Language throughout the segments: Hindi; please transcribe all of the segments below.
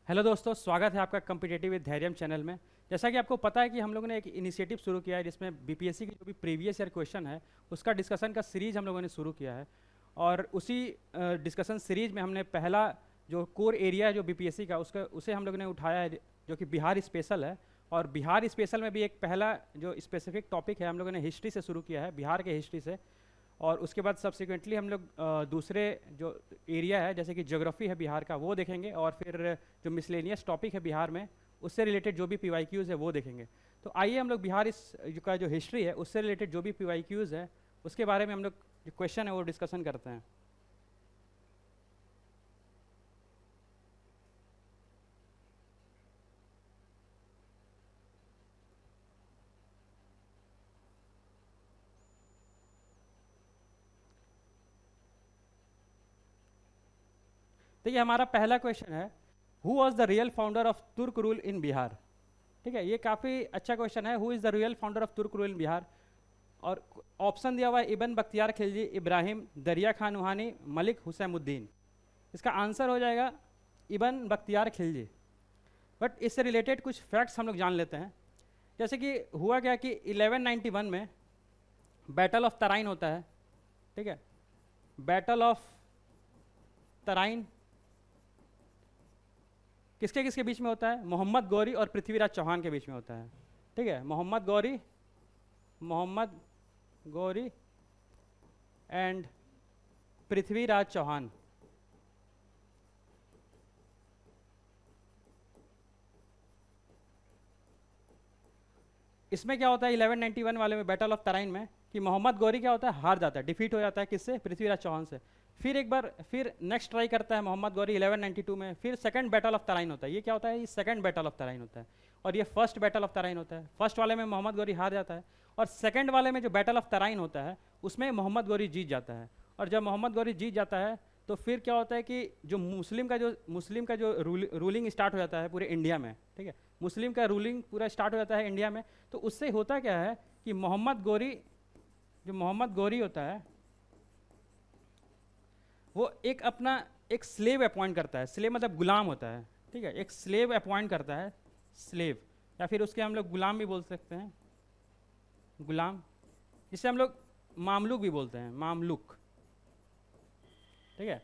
हेलो दोस्तों, स्वागत है आपका कम्पिटेटिव विद धैर्यम चैनल में। जैसा कि आपको पता है कि हम लोगों ने एक इनिशिएटिव शुरू किया है जिसमें बीपीएससी की जो भी प्रीवियस ईयर क्वेश्चन है उसका डिस्कशन का सीरीज हम लोगों ने शुरू किया है। और उसी डिस्कशन सीरीज में हमने पहला जो कोर एरिया है जो बीपीएससी का उसका उसे हम लोगों ने उठाया है, जो कि बिहार स्पेशल है। और बिहार स्पेशल में भी एक पहला जो स्पेसिफिक टॉपिक है हम लोगों ने हिस्ट्री से शुरू किया है, बिहार के हिस्ट्री से। और उसके बाद सब्सिक्वेंटली हम लोग दूसरे जो एरिया है जैसे कि ज्योग्राफी है बिहार का वो देखेंगे, और फिर जो मिसलेनियस टॉपिक है बिहार में उससे रिलेटेड जो भी पीवाईक्यूज़ है वो देखेंगे। तो आइए हम लोग बिहार का जो हिस्ट्री है उससे रिलेटेड जो भी पीवाईक्यूज़ है उसके बारे में हम लोग जो क्वेश्चन है वो डिस्कशन करते हैं। तो ये हमारा पहला क्वेश्चन है, who was the real founder of तुर्क रूल इन बिहार। ठीक है, ये काफ़ी अच्छा क्वेश्चन है, who is the real founder of तुर्क रूल इन बिहार। और ऑप्शन दिया हुआ है इबन बख्तियार खिलजी, इब्राहिम, दरिया खान रूहानी, मलिक हुसैमुद्दीन। इसका आंसर हो जाएगा इबन बख्तियार खिलजी। बट इससे रिलेटेड कुछ फैक्ट्स हम लोग जान लेते हैं। जैसे कि हुआ क्या कि 1191 में बैटल ऑफ तराइन होता है। ठीक है, बैटल ऑफ तराइन किसके किसके बीच में होता है? मोहम्मद गौरी और पृथ्वीराज चौहान के बीच में होता है। ठीक है, मोहम्मद गौरी एंड पृथ्वीराज चौहान। इसमें क्या होता है 1191 वाले में बैटल ऑफ तराइन में कि मोहम्मद गौरी क्या होता है, हार जाता है, डिफीट हो जाता है। किससे? पृथ्वीराज चौहान से। फिर एक बार फिर नेक्स्ट ट्राई करता है मोहम्मद गौरी 1192 में। फिर सेकंड बैटल ऑफ तराइन होता है। ये क्या होता है? ये सेकंड बैटल ऑफ तराइन होता है और ये फर्स्ट बैटल ऑफ तराइन होता है। फर्स्ट वाले में मोहम्मद गौरी हार जाता है और सेकंड वाले में जो बैटल ऑफ तराइन होता है उसमें मोहम्मद गौरी जीत जाता है। और जब मोहम्मद गौरी जीत जाता है तो फिर क्या होता है कि जो मुस्लिम का जो रूलिंग स्टार्ट हो जाता है पूरे इंडिया में। ठीक है, मुस्लिम का रूलिंग पूरा स्टार्ट हो जाता है इंडिया में। तो उससे होता क्या है कि मोहम्मद गौरी होता है वो एक स्लेव अपॉइंट करता है। स्लेव मतलब गुलाम होता है। ठीक है, एक स्लेव अपॉइंट करता है, स्लेव, या फिर उसके हम लोग गुलाम भी बोल सकते हैं, गुलाम, जिसे हम लोग मामलुक भी बोलते हैं, मामलुक। ठीक है,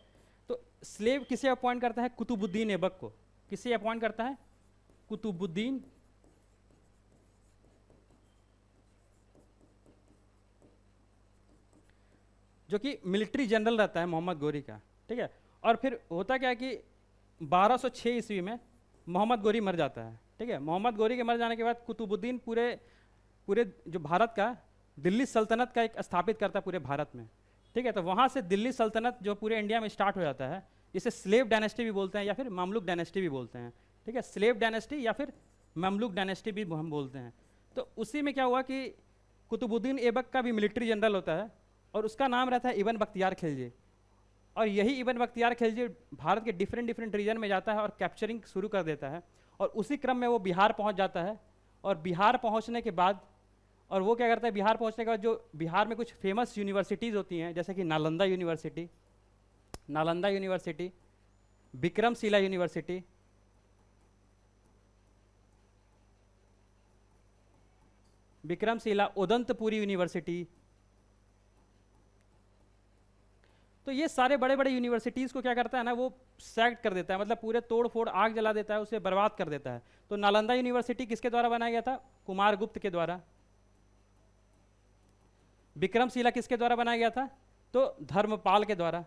तो स्लेव किसे अपॉइंट करता है? कुतुबुद्दीन ऐबक को। किसे अपॉइंट करता है? कुतुबुद्दीन जो कि मिलिट्री जनरल रहता है मोहम्मद गौरी का। ठीक है, और फिर होता क्या है कि 1206 ईस्वी में मोहम्मद गौरी मर जाता है। ठीक है, मोहम्मद गौरी के मर जाने के बाद कुतुबुद्दीन पूरे पूरे जो भारत का दिल्ली सल्तनत का एक स्थापित करता है पूरे भारत में। ठीक है, तो वहाँ से दिल्ली सल्तनत जो पूरे इंडिया में स्टार्ट हो जाता है, जिसे स्लेव डायनेस्टी भी बोलते हैं या फिर ममलुक डायनेस्टी भी बोलते हैं। ठीक है, स्लेव डायनेस्टी या फिर ममलुक डायनेस्टी भी हम बोलते हैं। तो उसी में क्या हुआ कि कुतुबुद्दीन ऐबक का भी मिलिट्री जनरल होता है और उसका नाम रहता है इबन बख्तियार खिलजी। और यही इबन बख्तियार खिलजी भारत के डिफरेंट डिफरेंट रीजन में जाता है और कैप्चरिंग शुरू कर देता है। और उसी क्रम में वो बिहार पहुंच जाता है। और बिहार पहुंचने के बाद और वो क्या करता है, बिहार पहुंचने के बाद जो बिहार में कुछ फेमस यूनिवर्सिटीज़ होती हैं जैसे कि Nalanda university, Vikramshila university, Udantapuri university. तो ये सारे बड़े बड़े यूनिवर्सिटीज़ को क्या करता है ना, वो सैक्ट कर देता है, मतलब पूरे तोड़ फोड़ आग जला देता है, उसे बर्बाद कर देता है। तो नालंदा यूनिवर्सिटी किसके द्वारा बनाया गया था? कुमारगुप्त के द्वारा। विक्रमशिला किसके द्वारा बनाया गया था? तो धर्मपाल के द्वारा।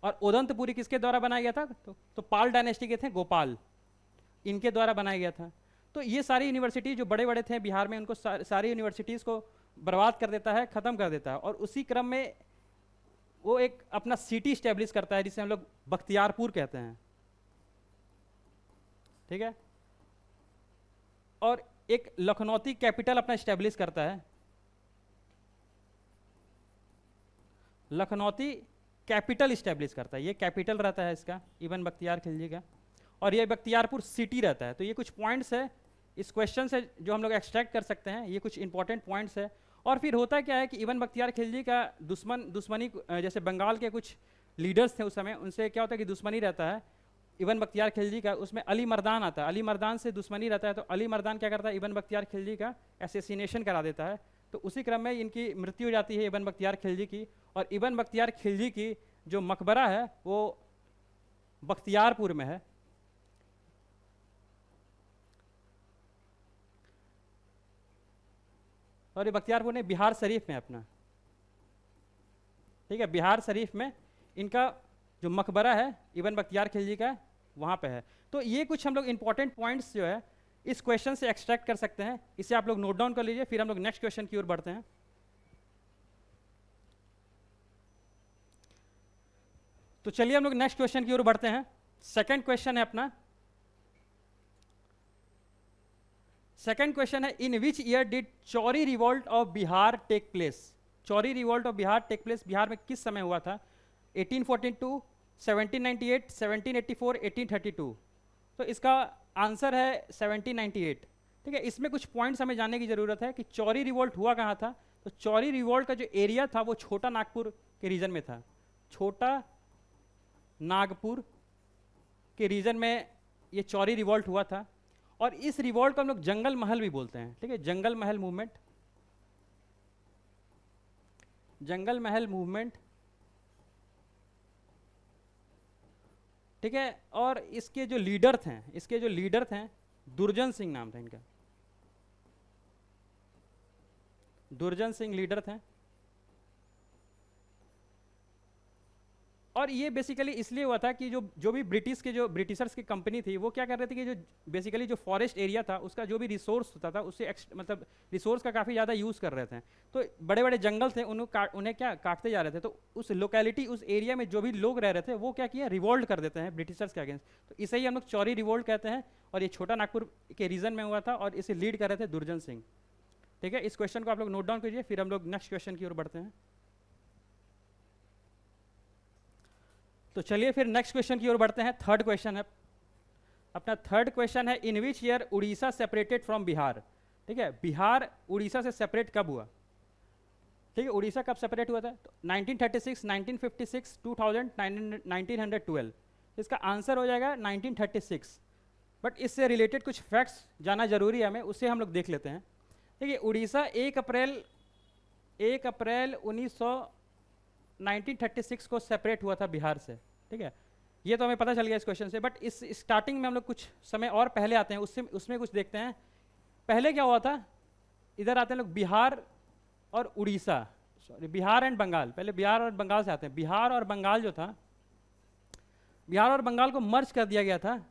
और उदंतपुरी किसके द्वारा बनाया गया था? तो पाल डायनेस्टी के थे, गोपाल, इनके द्वारा बनाया गया था। तो ये सारी यूनिवर्सिटी जो बड़े बड़े थे बिहार में, उनको सारी यूनिवर्सिटीज़ को बर्बाद कर देता है, ख़त्म कर देता है। और उसी क्रम में वो एक अपना सिटी स्टैब्लिश करता है जिसे हम लोग बख्तियारपुर कहते हैं। ठीक है, और एक लखनौती कैपिटल अपना स्टैब्लिश करता है, लखनौती कैपिटल स्टैब्लिश करता है। ये कैपिटल रहता है इसका, इबन बख्तियार खिलजी का, और ये बख्तियारपुर सिटी रहता है। तो ये कुछ पॉइंट्स है इस क्वेश्चन से जो हम लोग एक्सट्रैक्ट कर सकते हैं, ये कुछ इंपॉर्टेंट पॉइंट्स है। और फिर होता क्या है कि इबन बख्तियार खिलजी का दुश्मनी जैसे बंगाल के कुछ लीडर्स थे उस समय, उनसे क्या होता है कि दुश्मनी रहता है। इब्न बख्तियार खिलजी का, उसमें अली मर्दान आता है, अली मर्दान से दुश्मनी रहता है, तो अली मर्दान क्या करता है, इब्न बख्तियार खिलजी का एसेसिनेशन करा देता है। तो उसी क्रम में इनकी मृत्यु हो जाती है इब्न बख्तियार खिलजी की। और इब्न बख्तियार खिलजी की जो मकबरा है वो बख्तियारपुर में है। और ये बख्तियारपुर ने बिहार शरीफ में अपना, ठीक है, बिहार शरीफ में इनका जो मकबरा है इब्न बख्तियार खिलजी का वहाँ पे है। तो ये कुछ हम लोग इंपॉर्टेंट पॉइंट्स जो है इस क्वेश्चन से एक्सट्रैक्ट कर सकते हैं, इसे आप लोग नोट डाउन कर लीजिए, फिर हम लोग नेक्स्ट क्वेश्चन की ओर बढ़ते हैं। तो चलिए हम लोग नेक्स्ट क्वेश्चन की ओर बढ़ते हैं। सेकंड क्वेश्चन है अपना, सेकंड क्वेश्चन है, in which year did Chauri revolt of Bihar take place. Chauri revolt of Bihar take place, Bihar में किस समय हुआ था? 1842, 1798, 1784, 1832। तो इसका आंसर है 1798। ठीक है, इसमें कुछ पॉइंट्स हमें जानने की ज़रूरत है कि चौरी रिवॉल्ट हुआ कहाँ था। तो चौरी रिवॉल्ट का जो एरिया था वो छोटा नागपुर के रीजन में था, छोटा नागपुर के रीजन में ये चौरी रिवॉल्ट हुआ था। और इस रिवॉल्ट को हम लोग जंगल महल भी बोलते हैं। ठीक है, जंगल महल मूवमेंट, जंगल महल मूवमेंट। ठीक है, और इसके जो लीडर थे, इसके जो लीडर थे, दुर्जन सिंह नाम था इनका, दुर्जन सिंह लीडर थे। और ये बेसिकली इसलिए हुआ था कि जो भी ब्रिटिशर्स की कंपनी थी वो क्या कर रहे थे कि जो बेसिकली जो फॉरेस्ट एरिया था उसका जो भी रिसोर्स होता था उससे मतलब रिसोर्स का काफ़ी ज़्यादा यूज़ कर रहे थे। तो बड़े बड़े जंगल थे उन्हें क्या काटते जा रहे थे। तो उस लोकेलिटी, उस एरिया में जो भी लोग रह रहे थे वो क्या किया, रिवोल्ट कर देते हैं ब्रिटिशर्स के अगेंस्ट। तो इसे ही हम लोग चौरी रिवोल्ट कहते हैं। और ये छोटा नागपुर के रीजन में हुआ था और इसे लीड कर रहे थे दुर्जन सिंह। ठीक है, इस क्वेश्चन को आप लोग नोट डाउन कीजिए, फिर हम लोग नेक्स्ट क्वेश्चन की ओर बढ़ते हैं। तो चलिए फिर नेक्स्ट क्वेश्चन की ओर बढ़ते हैं। थर्ड क्वेश्चन है अपना, थर्ड क्वेश्चन है, in which year Orissa separated from Bihar. ठीक है, बिहार उड़ीसा से सेपरेट कब हुआ? ठीक है, उड़ीसा कब सेपरेट हुआ था? तो 1936, 1956, 2000, 1912। इसका आंसर हो जाएगा 1936। बट इससे रिलेटेड कुछ फैक्ट्स जाना जरूरी है हमें, उससे हम लोग देख लेते हैं। देखिए, उड़ीसा 1 अप्रैल 1936 को सेपरेट हुआ था बिहार से। ठीक है, ये तो हमें पता चल गया इस क्वेश्चन से। बट इस स्टार्टिंग में हम लोग कुछ समय और पहले आते हैं, उसमें कुछ देखते हैं। पहले क्या हुआ था, इधर आते हैं लोग बिहार और उड़ीसा, सॉरी बिहार एंड बंगाल। पहले बिहार और बंगाल से आते हैं। बिहार और बंगाल जो था, बिहार और बंगाल को मर्ज कर दिया गया था।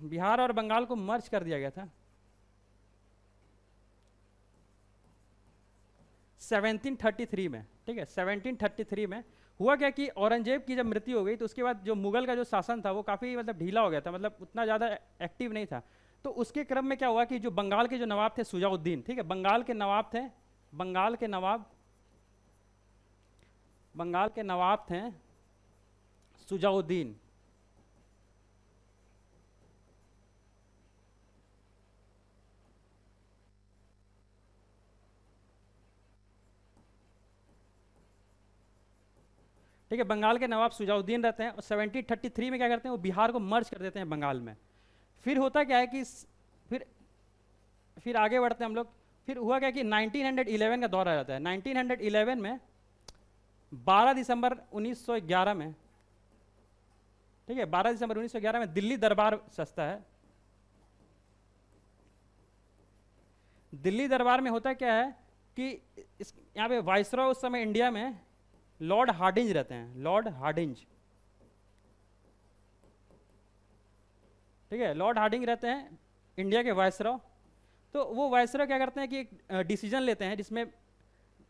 बिहार और बंगाल को मर्ज कर दिया गया था 1733 में। ठीक है, 1733 में हुआ क्या कि औरंगजेब की जब मृत्यु हो गई तो उसके बाद जो मुगल का जो शासन था वो काफ़ी मतलब ढीला हो गया था, मतलब उतना ज़्यादा एक्टिव नहीं था। तो उसके क्रम में क्या हुआ कि जो बंगाल के जो नवाब थे सुजाउद्दीन, ठीक है, बंगाल के नवाब थे, बंगाल के नवाब थे सुजाउद्दीन। ठीक है, बंगाल के नवाब सुजाउद्दीन रहते हैं और 1733 में क्या करते हैं, वो बिहार को मर्ज कर देते हैं बंगाल में। फिर होता क्या है कि फिर आगे बढ़ते हैं हम लोग। फिर हुआ क्या कि 1911 का दौर आ जाता है। 1911 में 12 दिसंबर 1911 में, ठीक है, 12 दिसंबर 1911 में दिल्ली दरबार सजता है। दिल्ली दरबार में होता क्या है कि यहाँ पे वाइसरॉय उस समय इंडिया में लॉर्ड हार्डिंज रहते हैं, लॉर्ड हार्डिंज। ठीक है, लॉर्ड हार्डिंज रहते हैं इंडिया के वाइसरॉय। तो वो वाइसरॉय क्या करते हैं कि एक डिसीजन लेते हैं जिसमें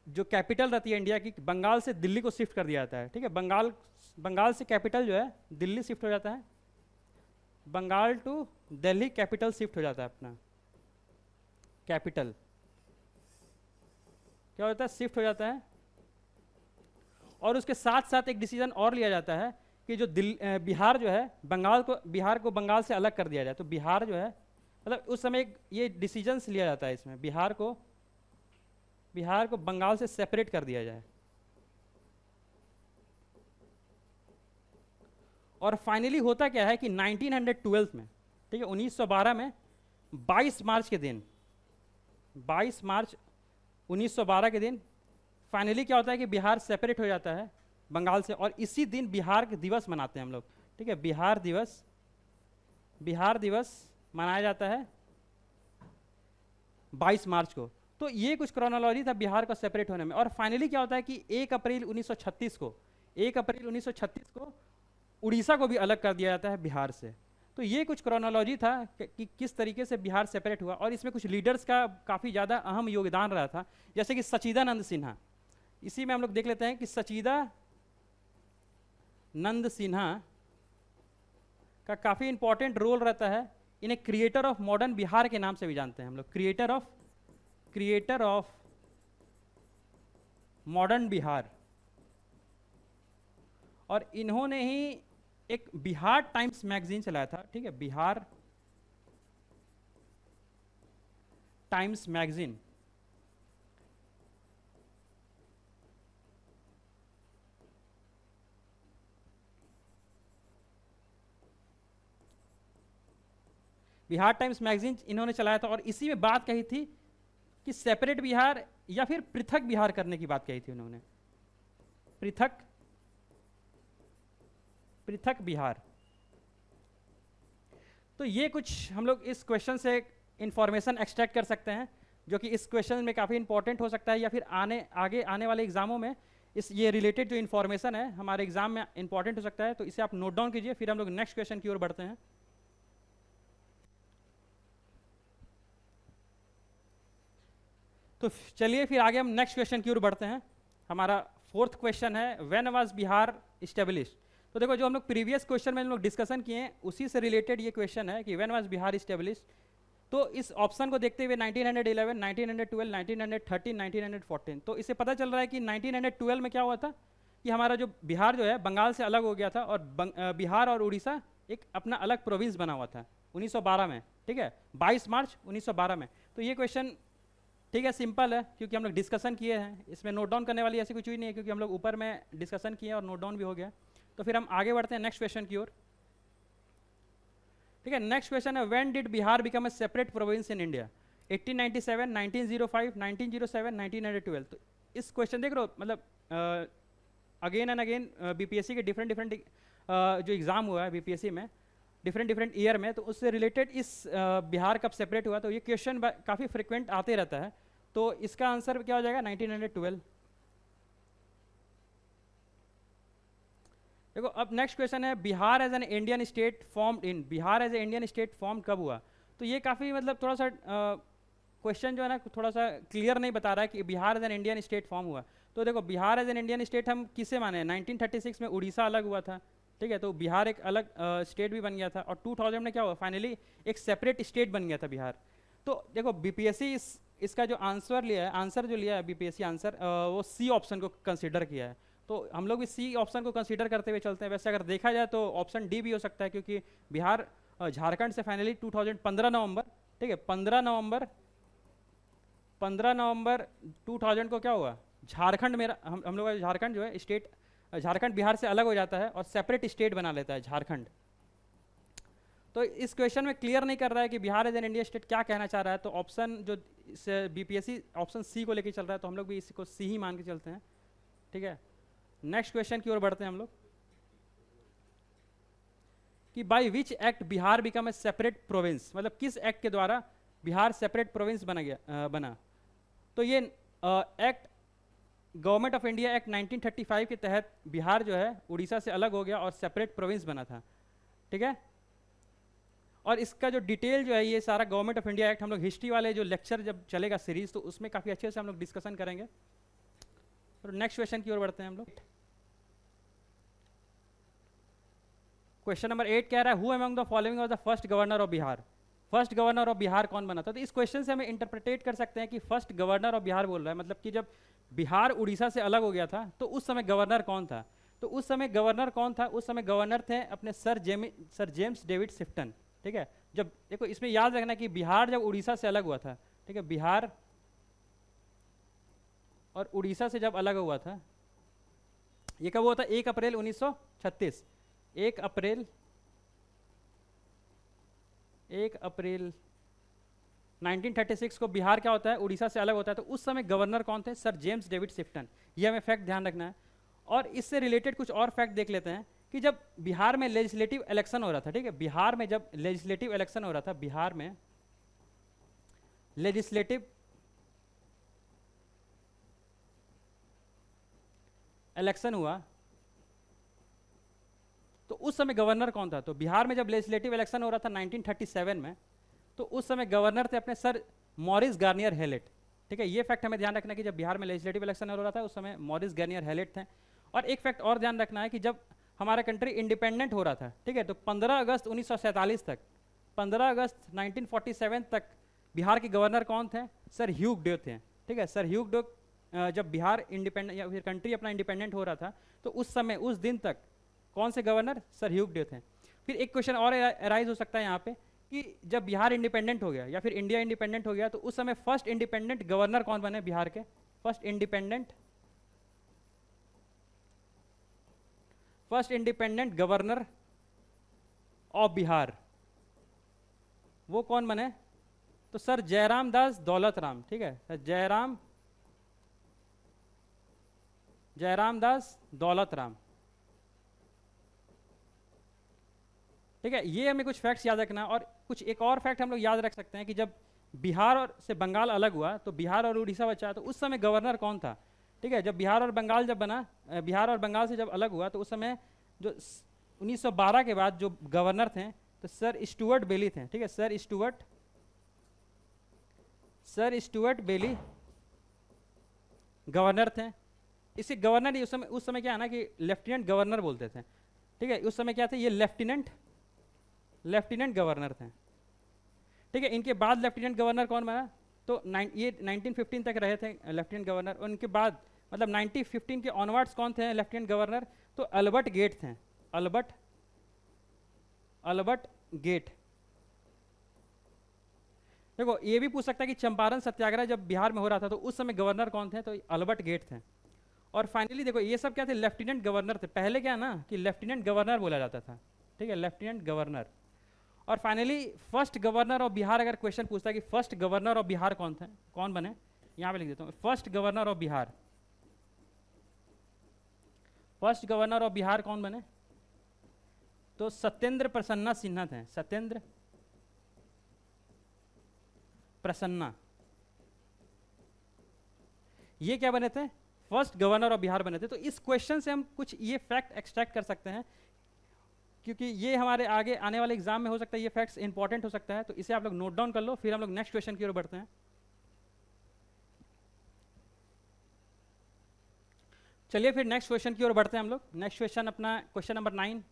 जो कैपिटल रहती है इंडिया की, बंगाल से दिल्ली को शिफ्ट कर दिया जाता है। ठीक है, बंगाल से कैपिटल जो है दिल्ली शिफ्ट हो जाता है, Bengal to Delhi capital shift हो जाता है अपना। कैपिटल क्या होता है, शिफ्ट हो जाता है। और उसके साथ साथ एक डिसीजन और लिया जाता है कि जो बिहार जो है बिहार को बंगाल से अलग कर दिया जाए। तो बिहार जो है मतलब उस समय ये डिसीजंस लिया जाता है इसमें, बिहार को बंगाल से सेपरेट कर दिया जाए। और फाइनली होता क्या है कि 1912 में, ठीक है, 1912 में 22 मार्च के दिन, 22 मार्च 1912 के दिन फाइनली क्या होता है कि बिहार सेपरेट हो जाता है बंगाल से, और इसी दिन बिहार दिवस मनाते हैं हम लोग, ठीक है, बिहार दिवस मनाया जाता है 22 मार्च को। तो ये कुछ क्रोनोलॉजी था बिहार का सेपरेट होने में। और फाइनली क्या होता है कि 1 अप्रैल 1936 को उड़ीसा को भी अलग कर दिया जाता है बिहार से। तो ये कुछ क्रोनोलॉजी था कि किस तरीके से बिहार सेपरेट हुआ, और इसमें कुछ लीडर्स का काफ़ी ज़्यादा अहम योगदान रहा था, जैसे कि सच्चिदानंद सिन्हा। इसी में हम लोग देख लेते हैं कि सच्चिदानंद सिन्हा का काफ़ी इंपॉर्टेंट रोल रहता है। इन्हें क्रिएटर ऑफ मॉडर्न बिहार के नाम से भी जानते हैं हम लोग, क्रिएटर ऑफ मॉडर्न बिहार। और इन्होंने ही एक बिहार टाइम्स मैगजीन चलाया था, ठीक है, Bihar times magazine. Bihar times magazine इन्होंने चलाया था, और इसी में बात कही थी कि सेपरेट बिहार या फिर पृथक बिहार करने की बात कही थी उन्होंने, पृथक बिहार। तो ये कुछ हम लोग इस क्वेश्चन से इंफॉर्मेशन एक्सट्रैक्ट कर सकते हैं, जो कि इस क्वेश्चन में काफ़ी इंपॉर्टेंट हो सकता है, या फिर आगे आने वाले एग्जामों में ये रिलेटेड जो इन्फॉर्मेशन है हमारे एग्जाम में इंपॉर्टेंट हो सकता है। तो इसे आप नोट डाउन कीजिए, फिर हम लोग नेक्स्ट क्वेश्चन की ओर बढ़ते हैं। तो चलिए फिर आगे हम नेक्स्ट क्वेश्चन की ओर बढ़ते हैं। हमारा 4th क्वेश्चन है, व्हेन वाज बिहार इस्टेब्लिश्ड। तो देखो, जो हम लोग प्रीवियस क्वेश्चन में हम लोग डिस्कशन किए हैं उसी से रिलेटेड ये क्वेश्चन है कि व्हेन वाज बिहार इस्टेब्लिश्ड। तो इस ऑप्शन को देखते हुए 1911, 1912, 1913, 1914, तो इससे पता चल रहा है कि 1912 में क्या हुआ था कि हमारा जो बिहार जो है बंगाल से अलग हो गया था, और बिहार और उड़ीसा एक अपना अलग प्रोविंस बना हुआ था 1912 में, ठीक है, 22 मार्च 1912 में। तो ये क्वेश्चन, ठीक है, सिंपल है, क्योंकि हम लोग डिस्कशन किए हैं, इसमें नोट डाउन करने वाली ऐसी कुछ चीज़ नहीं है, क्योंकि हम लोग ऊपर में डिस्कशन किए और नोट डाउन भी हो गया। तो फिर हम आगे बढ़ते हैं नेक्स्ट क्वेश्चन की ओर, ठीक है। नेक्स्ट क्वेश्चन है, when did Bihar become a separate province in India? 1897, 1905, 1907, 1912। तो इस क्वेश्चन देख रहे हो, मतलब अगेन एंड अगेन बीपीएससी के डिफरेंट जो एग्जाम हुआ है बीपीएससी में डिफरेंट ईयर में, तो उससे रिलेटेड इस बिहार कब सेपरेट हुआ, तो ये क्वेश्चन काफ़ी फ्रिक्वेंट आते रहता है। तो इसका आंसर क्या हो जाएगा? 1912। देखो, अब नेक्स्ट क्वेश्चन है, Bihar as an Indian state formed in, Bihar as a Indian state form कब हुआ? तो ये काफ़ी मतलब थोड़ा सा क्वेश्चन जो है ना थोड़ा सा क्लियर नहीं बता रहा है कि Bihar as an Indian state form हुआ। तो देखो, Bihar as an Indian state हम किसे माने? 1936 में उड़ीसा अलग हुआ था, ठीक है, तो बिहार एक अलग स्टेट भी बन गया था, और 2000 में क्या हुआ, फाइनली एक सेपरेट स्टेट बन गया था बिहार। तो देखो, बीपीएससी इसका जो आंसर लिया है, आंसर जो लिया है बीपीएससी आंसर, वो सी ऑप्शन को कंसीडर किया है। तो हम लोग इस सी ऑप्शन को कंसीडर करते हुए चलते हैं। वैसे अगर देखा जाए तो ऑप्शन डी भी हो सकता है, क्योंकि बिहार झारखंड से फाइनली 2015 नवंबर, ठीक है, 15 नवंबर 2000 को क्या हुआ, झारखंड में हम लोग का झारखंड जो है स्टेट, झारखंड बिहार से अलग हो जाता है और सेपरेट स्टेट बना लेता है झारखंड। तो इस क्वेश्चन में क्लियर नहीं कर रहा है कि Bihar as an Indian state क्या कहना चाह रहा है। तो ऑप्शन जो बीपीएससी ऑप्शन सी को लेके चल रहा है, तो हम लोग भी इसी को सी ही मान के चलते हैं, ठीक है। नेक्स्ट क्वेश्चन की ओर बढ़ते हैं हम लोग कि by which act Bihar become a separate province, मतलब किस एक्ट के द्वारा बिहार सेपरेट प्रोविंस बना। तो ये act government of India act 1935 के तहत बिहार जो है उड़ीसा से अलग हो गया और सेपरेट प्रोविंस बना था, ठीक है। और इसका जो डिटेल जो है, ये सारा गवर्नमेंट ऑफ इंडिया एक्ट हम लोग हिस्ट्री वाले जो लेक्चर जब चलेगा सीरीज, तो उसमें काफ़ी अच्छे से हम लोग डिस्कशन करेंगे। तो नेक्स्ट क्वेश्चन की ओर बढ़ते हैं हम लोग। क्वेश्चन नंबर 8 कह रहा है, who among the following was the first governor of Bihar? First governor of Bihar कौन बना था? तो इस क्वेश्चन से हमें इंटरप्रिटेट कर सकते हैं कि फर्स्ट गवर्नर ऑफ बिहार बोल रहा है, मतलब कि जब बिहार उड़ीसा से अलग हो गया था तो उस समय गवर्नर कौन था? तो उस समय गवर्नर कौन था? उस समय गवर्नर थे अपने सर जेम्स डेविड शिफ्टन, ठीक है। जब देखो, इसमें याद रखना कि बिहार जब उड़ीसा से अलग हुआ था, ठीक है, बिहार और उड़ीसा से जब अलग हुआ था, ये कब हुआ था? 1 अप्रैल 1936, 1 अप्रैल 1936 को बिहार क्या होता है, उड़ीसा से अलग होता है। तो उस समय गवर्नर कौन थे? Sir James David Shifton. ये हमें फैक्ट ध्यान रखना है। और इससे रिलेटेड कुछ और फैक्ट देख लेते हैं कि जब बिहार में लेजिस्लेटिव इलेक्शन हो रहा था, ठीक है, बिहार में जब लेजिस्लेटिव इलेक्शन हो रहा था, बिहार में लेजिस्लेटिव इलेक्शन हुआ, तो उस समय गवर्नर कौन था? तो बिहार में जब लेजिस्लेटिव इलेक्शन हो रहा था 1937 में, तो उस समय गवर्नर थे अपने सर मॉरिस गार्नियर हेलेट। ठीक है, ये फैक्ट हमें ध्यान रखना है कि जब बिहार में लेजिस्लेटिव इलेक्शन हो रहा था उस समय मॉरिस गार्नियर हेलेट थे। और एक फैक्ट और ध्यान रखना है कि जब हमारा कंट्री इंडिपेंडेंट हो रहा था, ठीक है, तो 15 अगस्त 1947 तक, 15 अगस्त 1947 तक बिहार के गवर्नर कौन थे? सर ह्यूग डे थे। ठीक है, सर ह्यूग डे जब बिहार इंडिपेंडेंट या फिर कंट्री अपना इंडिपेंडेंट हो रहा था, तो उस समय उस दिन तक कौन से गवर्नर? सर ह्यूग डे थे। फिर एक क्वेश्चन और अराइज हो सकता है यहाँ पे कि जब बिहार इंडिपेंडेंट हो गया या फिर इंडिया इंडिपेंडेंट हो गया, तो उस समय फर्स्ट इंडिपेंडेंट गवर्नर कौन बने बिहार के? First independent governor of Bihar वो कौन बने? तो सर जयराम दास दौलत राम। ठीक है, सर जयराम दास दौलत राम। ठीक है, ये हमें कुछ फैक्ट्स याद रखना। और कुछ एक और फैक्ट हम लोग याद रख सकते हैं कि जब बिहार और से बंगाल अलग हुआ, तो बिहार और उड़ीसा बचा, तो उस समय गवर्नर कौन था? ठीक है, जब बिहार और बंगाल जब बना, बिहार और बंगाल से जब अलग हुआ, तो उस समय जो 1912 के बाद जो गवर्नर थे, तो सर स्टुअर्ट बेली थे। ठीक है, सर स्टुअर्ट बेली गवर्नर थे। इसे गवर्नर ही उस समय क्या है ना कि लेफ्टिनेंट गवर्नर बोलते थे। ठीक है, उस समय क्या थे? ये लेफ्टिनेंट गवर्नर थे। ठीक है, इनके बाद लेफ्टिनेंट गवर्नर कौन बना? तो ये 1915 तक रहे थे लेफ्टिनेंट गवर्नर। उनके बाद मतलब 1915 के ऑनवर्ड्स कौन थे लेफ्टिनेंट गवर्नर? तो अल्बर्ट गेट थे। Albert Gait. देखो, ये भी पूछ सकता है कि चंपारण सत्याग्रह जब बिहार में हो रहा था, तो उस समय गवर्नर कौन थे? तो अल्बर्ट गेट थे। और फाइनली देखो, ये सब क्या थे? लेफ्टिनेंट गवर्नर थे। पहले क्या ना कि लेफ्टिनेंट गवर्नर बोला जाता था। ठीक है, लेफ्टिनेंट गवर्नर। और finally first governor of Bihar, अगर क्वेश्चन पूछता है कि फर्स्ट गवर्नर ऑफ बिहार कौन थे, कौन बने, यहां पे लिख देता हूं, first governor of Bihar. First governor of Bihar कौन बने? तो सत्येंद्र प्रसन्ना सिन्हा थे। सत्येंद्र प्रसन्ना, ये क्या बने थे? फर्स्ट गवर्नर ऑफ बिहार बने थे। तो इस क्वेश्चन से हम कुछ ये फैक्ट एक्सट्रैक्ट कर सकते हैं, क्योंकि ये हमारे आगे आने वाले एग्जाम में हो सकता है, ये फैक्ट्स इंपॉर्टेंट हो सकता है। तो इसे आप लोग नोट डाउन कर लो, फिर हम लोग नेक्स्ट क्वेश्चन की ओर बढ़ते हैं। चलिए फिर नेक्स्ट क्वेश्चन की ओर बढ़ते हैं हम लोग। नेक्स्ट क्वेश्चन अपना क्वेश्चन नंबर 9।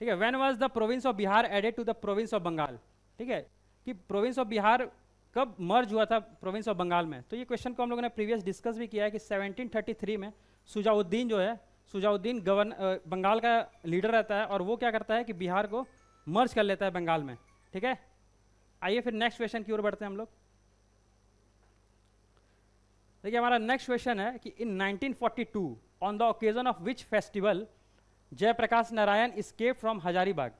ठीक है, when was the province of Bihar added to the province of Bengal? ठीक है, कि प्रोविंस ऑफ बिहार कब मर्ज हुआ था प्रोविंस ऑफ बंगाल में? तो ये क्वेश्चन को हम लोगों ने प्रीवियस डिस्कस भी किया है कि 1733 में सुजाउद्दीन जो है, सुजाउद्दीन बंगाल का लीडर रहता है, और वो क्या करता है कि बिहार को मर्ज कर लेता है बंगाल में। ठीक है, आइए फिर नेक्स्ट क्वेश्चन की ओर बढ़ते हैं हम लोग। देखिए, हमारा नेक्स्ट क्वेश्चन है कि in 1942 on the occasion of which festival Jayaprakash Narayan escape from Hazaribagh?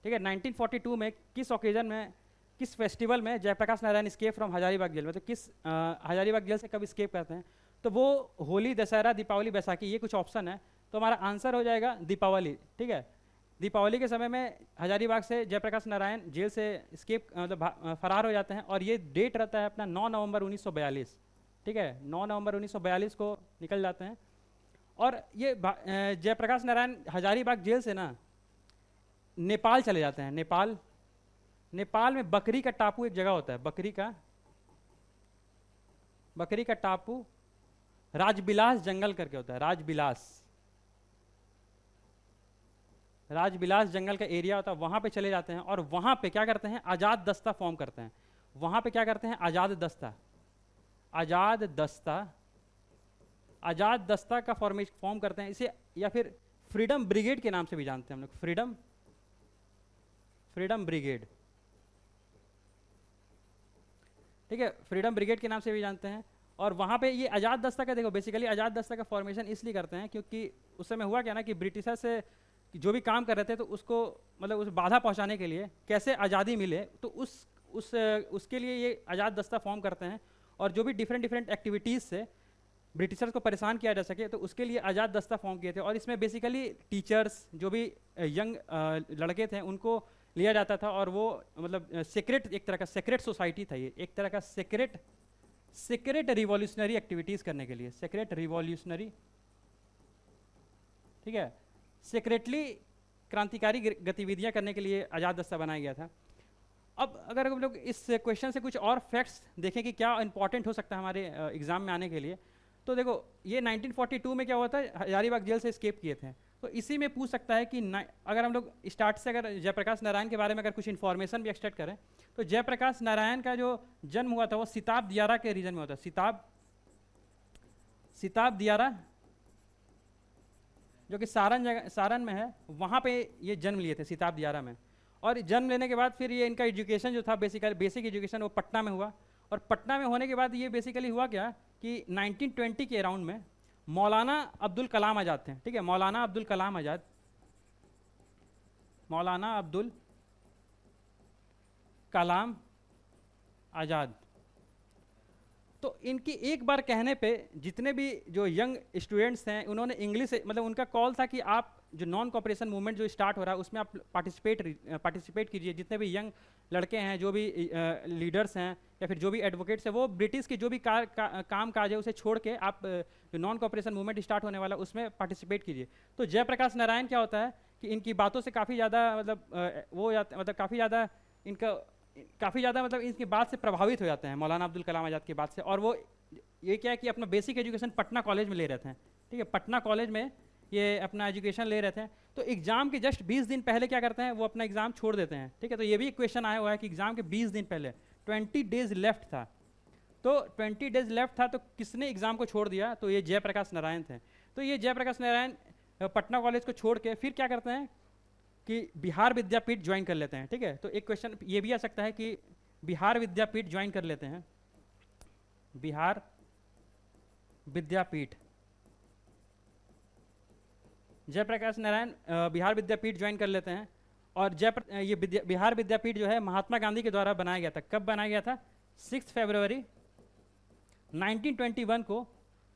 ठीक है, 1942 में किस ओकेजन में, किस फेस्टिवल में Jayaprakash Narayan escape from Hazaribagh jail में? तो किस हजारीबाग जेल से कब एस्केप करते हैं? तो वो होली, दशहरा, दीपावली, बैसाखी, ये कुछ ऑप्शन है। तो हमारा आंसर हो जाएगा दीपावली। ठीक है, दीपावली के समय में हजारीबाग से जयप्रकाश नारायण जेल से एस्केप मतलब फरार हो जाते हैं, और ये डेट रहता है अपना 9 नवंबर 1942। ठीक है, 9 नवंबर 1942 को निकल जाते हैं। और ये जयप्रकाश नारायण हजारीबाग जेल से ना नेपाल चले जाते हैं। नेपाल में बकरी का टापू एक जगह होता है, बकरी का टापू, राजबिलास जंगल करके होता है। राजबिलास जंगल का एरिया होता है, वहां पे चले जाते हैं। और वहां पे क्या करते हैं? आजाद दस्ता फॉर्म करते हैं। वहां पे क्या करते हैं? आजाद दस्ता का फॉर्म करते हैं। इसे या फिर फ्रीडम ब्रिगेड के नाम से भी जानते हैं हम लोग, फ्रीडम ब्रिगेड। ठीक है, फ्रीडम ब्रिगेड के नाम से भी जानते हैं। और वहाँ पे ये आज़ाद दस्ता का देखो, बेसिकली आज़ाद दस्ता का फॉर्मेशन इसलिए करते हैं क्योंकि उस समय हुआ क्या ना कि ब्रिटिशर से जो भी काम कर रहे थे तो उसको मतलब उस बाधा पहुँचाने के लिए कैसे आज़ादी मिले, तो उसके लिए ये आज़ाद दस्ता फॉर्म करते हैं। और जो भी डिफरेंट डिफरेंट एक्टिविटीज़ से ब्रिटिशर्स को परेशान किया जा सके तो उसके लिए आज़ाद दस्ता फॉर्म किए थे। और इसमें बेसिकली टीचर्स, जो भी यंग लड़के थे, उनको लिया जाता था और वो मतलब सीक्रेट, एक तरह का सीक्रेट सोसाइटी था ये, एक तरह का सीक्रेट रिवॉल्यूशनरी एक्टिविटीज़ करने के लिए, सीक्रेट रिवॉल्यूशनरी, ठीक है, सीक्रेटली क्रांतिकारी गतिविधियां करने के लिए आज़ाद दस्ता बनाया गया था। अब अगर हम लोग इस क्वेश्चन से कुछ और फैक्ट्स देखें कि क्या इंपॉर्टेंट हो सकता है हमारे एग्जाम में आने के लिए, तो देखो ये 1942 में क्या हुआ था, हजारीबाग जेल से एस्केप किए थे। तो इसी में पूछ सकता है कि अगर हम लोग स्टार्ट से अगर जयप्रकाश नारायण के बारे में अगर कुछ इन्फॉर्मेशन भी एक्सट्रैक्ट करें, तो जयप्रकाश नारायण का जो जन्म हुआ था वो सिताब दियारा के रीजन में हुआ था। सिताब दियारा जो कि सारण में है, वहाँ पे ये जन्म लिए थे, सिताब दियारा में। और जन्म लेने के बाद फिर ये इनका एजुकेशन जो था बेसिक एजुकेशन वो पटना में हुआ। और पटना में होने के बाद ये बेसिकली हुआ क्या कि 1920 के अराउंड में मौलाना अब्दुल कलाम आज़ाद थे, ठीक है, मौलाना अब्दुल कलाम आज़ाद, मौलाना अब्दुल कलाम आज़ाद। तो इनकी एक बार कहने पे जितने भी जो यंग स्टूडेंट्स हैं उन्होंने इंग्लिश, मतलब उनका कॉल था कि आप जो नॉन कॉपरेशन मूवमेंट जो स्टार्ट हो रहा है उसमें आप पार्टिसिपेट कीजिए। जितने भी यंग लड़के हैं, जो भी लीडर्स हैं या फिर जो भी एडवोकेट्स हैं, वो ब्रिटिश की जो भी काम काज है उसे छोड़ के आप जो नॉन कॉपरेशन मूवमेंट स्टार्ट होने वाला उसमें पार्टिसिपेट कीजिए। तो जयप्रकाश नारायण क्या होता है कि इनकी बातों से काफ़ी ज़्यादा मतलब काफ़ी ज़्यादा मतलब इनकी बात से प्रभावित हो जाते हैं मौलाना अब्दुल कलाम आज़ाद की बात से। और वो ये क्या है कि अपना बेसिक एजुकेशन पटना कॉलेज में ले रहे थे, ठीक है, पटना कॉलेज में ये अपना एजुकेशन ले रहे थे। तो एग्ज़ाम के जस्ट 20 दिन पहले क्या करते हैं, वो अपना एग्ज़ाम छोड़ देते हैं, ठीक है। तो ये भी एक क्वेश्चन आया हुआ है कि एग्ज़ाम के 20 दिन पहले 20 डेज लेफ्ट था, तो 20 डेज लेफ्ट था तो किसने एग्ज़ाम को छोड़ दिया, तो ये जयप्रकाश नारायण थे। तो ये जयप्रकाश नारायण पटना कॉलेज को छोड़ के फिर क्या करते हैं कि बिहार विद्यापीठ ज्वाइन कर लेते हैं, ठीक है। तो एक क्वेश्चन ये भी आ सकता है कि बिहार विद्यापीठ ज्वाइन कर लेते हैं, बिहार विद्यापीठ, जयप्रकाश नारायण बिहार विद्यापीठ ज्वाइन कर लेते हैं। और बिहार विद्यापीठ जो है महात्मा गांधी के द्वारा बनाया गया था। कब बनाया गया था? 6 फरवरी 1921 को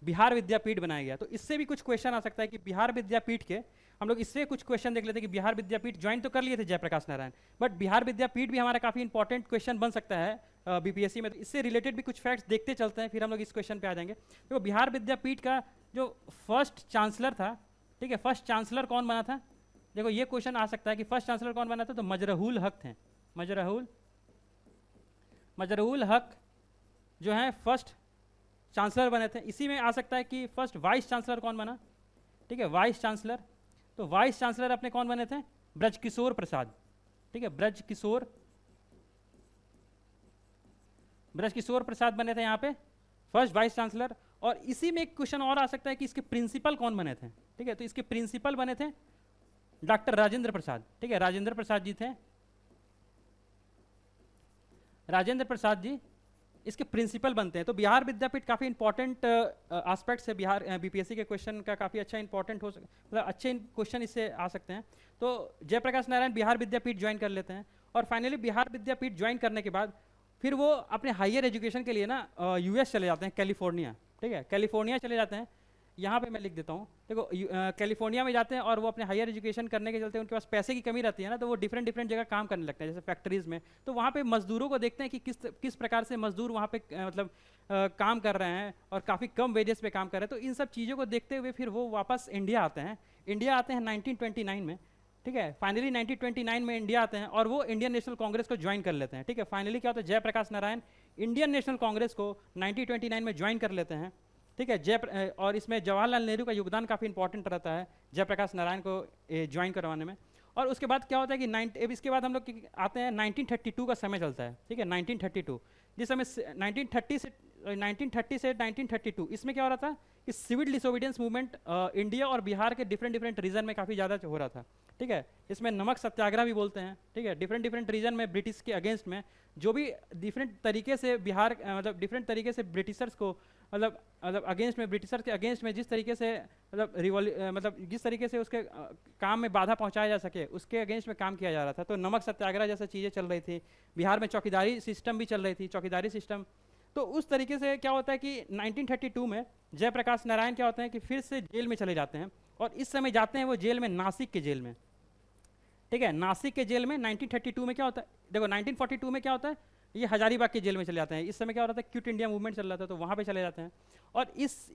बिहार विद्यापीठ बनाया गया। तो इससे भी कुछ क्वेश्चन आ सकता है कि बिहार विद्यापीठ के, हम लोग इससे कुछ क्वेश्चन देख लेते हैं कि बिहार विद्यापीठ ज्वाइन तो कर लिए थे जयप्रकाश नारायण, बट बिहार विद्यापीठ भी हमारा काफ़ी इंपॉर्टेंट क्वेश्चन बन सकता है बीपीएससी में। तो इससे रिलेटेड भी कुछ फैक्ट्स देखते चलते हैं, फिर हम लोग इस क्वेश्चन पे आ जाएंगे। तो बिहार विद्यापीठ का जो फर्स्ट चांसलर था, ठीक है, फर्स्ट चांसलर कौन बना था? देखो ये क्वेश्चन आ सकता है कि फर्स्ट चांसलर कौन बना था, तो मजरूल हक थे। मजरूल हक जो है फर्स्ट चांसलर बने थे। इसी में आ सकता है कि फर्स्ट वाइस चांसलर कौन बना, ठीक है, वाइस चांसलर। तो वाइस चांसलर अपने कौन बने थे? ब्रजकिशोर प्रसाद, ठीक है, ब्रजकिशोर प्रसाद बने थे यहाँ पे फर्स्ट वाइस चांसलर। और इसी में एक क्वेश्चन और आ सकता है कि इसके प्रिंसिपल कौन बने थे, ठीक है। तो इसके प्रिंसिपल बने थे डॉक्टर राजेंद्र प्रसाद, ठीक है, राजेंद्र प्रसाद जी थे, राजेंद्र प्रसाद जी इसके प्रिंसिपल बनते हैं। तो बिहार विद्यापीठ काफ़ी इंपॉर्टेंट एस्पेक्ट्स है बिहार बीपीएससी के क्वेश्चन का, काफ़ी अच्छा इंपॉर्टेंट हो मतलब अच्छे क्वेश्चन इससे आ सकते हैं। तो जयप्रकाश नारायण बिहार विद्यापीठ ज्वाइन कर लेते हैं। और फाइनली बिहार विद्यापीठ ज्वाइन करने के बाद फिर वो अपने हायर एजुकेशन के लिए ना यूएस चले जाते हैं, कैलिफोर्निया, ठीक है, कैलिफोर्निया चले जाते हैं। यहाँ पे मैं लिख देता हूँ, देखो कैलिफोर्निया में जाते हैं और वो अपने हायर एजुकेशन करने के चलते उनके पास पैसे की कमी रहती है ना, तो वो डिफरेंट जगह काम करने लगते हैं, जैसे फैक्ट्रीज़ में। तो वहाँ पे मजदूरों को देखते हैं कि किस प्रकार से मजदूर वहाँ पे मतलब काम कर रहे हैं और काफ़ी कम वेजेस पे काम कर रहे हैं। तो इन सब चीज़ों को देखते हुए फिर वो वापस इंडिया आते हैं 1929 में, ठीक है। फाइनली 1929 में इंडिया आते हैं और वो इंडियन नेशनल कांग्रेस को ज्वाइन कर लेते हैं, ठीक है। फाइनली क्या होता है, जयप्रकाश नारायण इंडियन नेशनल कांग्रेस को 1929 में ज्वाइन कर लेते हैं, ठीक है। और इसमें जवाहरलाल नेहरू का योगदान काफ़ी इंपॉर्टेंट रहता है जयप्रकाश नारायण को ज्वाइन करवाने में। और उसके बाद क्या होता है कि इसके बाद हम लोग आते हैं 1932 का समय चलता है, ठीक है, 1932, जिस समय 1930 से 1932 इसमें क्या हो रहा था कि सिविल डिसोबीडियंस मूवमेंट इंडिया और बिहार के डिफरेंट रीजन में काफ़ी ज़्यादा हो रहा था, ठीक है। इसमें नमक सत्याग्रह भी बोलते हैं, ठीक है। डिफरेंट रीजन में ब्रिटिश के अगेंस्ट में जो भी डिफरेंट तरीके से बिहार मतलब डिफरेंट तरीके से ब्रिटिशर्स को मतलब अगेंस्ट में, ब्रिटिशर के अगेंस्ट में जिस तरीके से मतलब जिस तरीके से उसके काम में बाधा पहुंचाया जा सके उसके अगेंस्ट में काम किया जा रहा था। तो नमक सत्याग्रह जैसे चीज़ें चल रही थी, बिहार में चौकीदारी सिस्टम भी चल रही थी, चौकीदारी सिस्टम। तो उस तरीके से क्या होता है कि 1932 में जयप्रकाश नारायण क्या होते हैं कि फिर से जेल में चले जाते हैं, और इस समय जाते हैं वो जेल में, नासिक के जेल में, ठीक है। नासिक के जेल में 1932 में क्या होता है, देखो 1942 में क्या होता है, ये हजारीबाग के जेल में चले जाते हैं। इस समय क्या हो रहा था, क्विट इंडिया मूवमेंट चल रहा था, तो वहाँ पे चले जाते हैं। और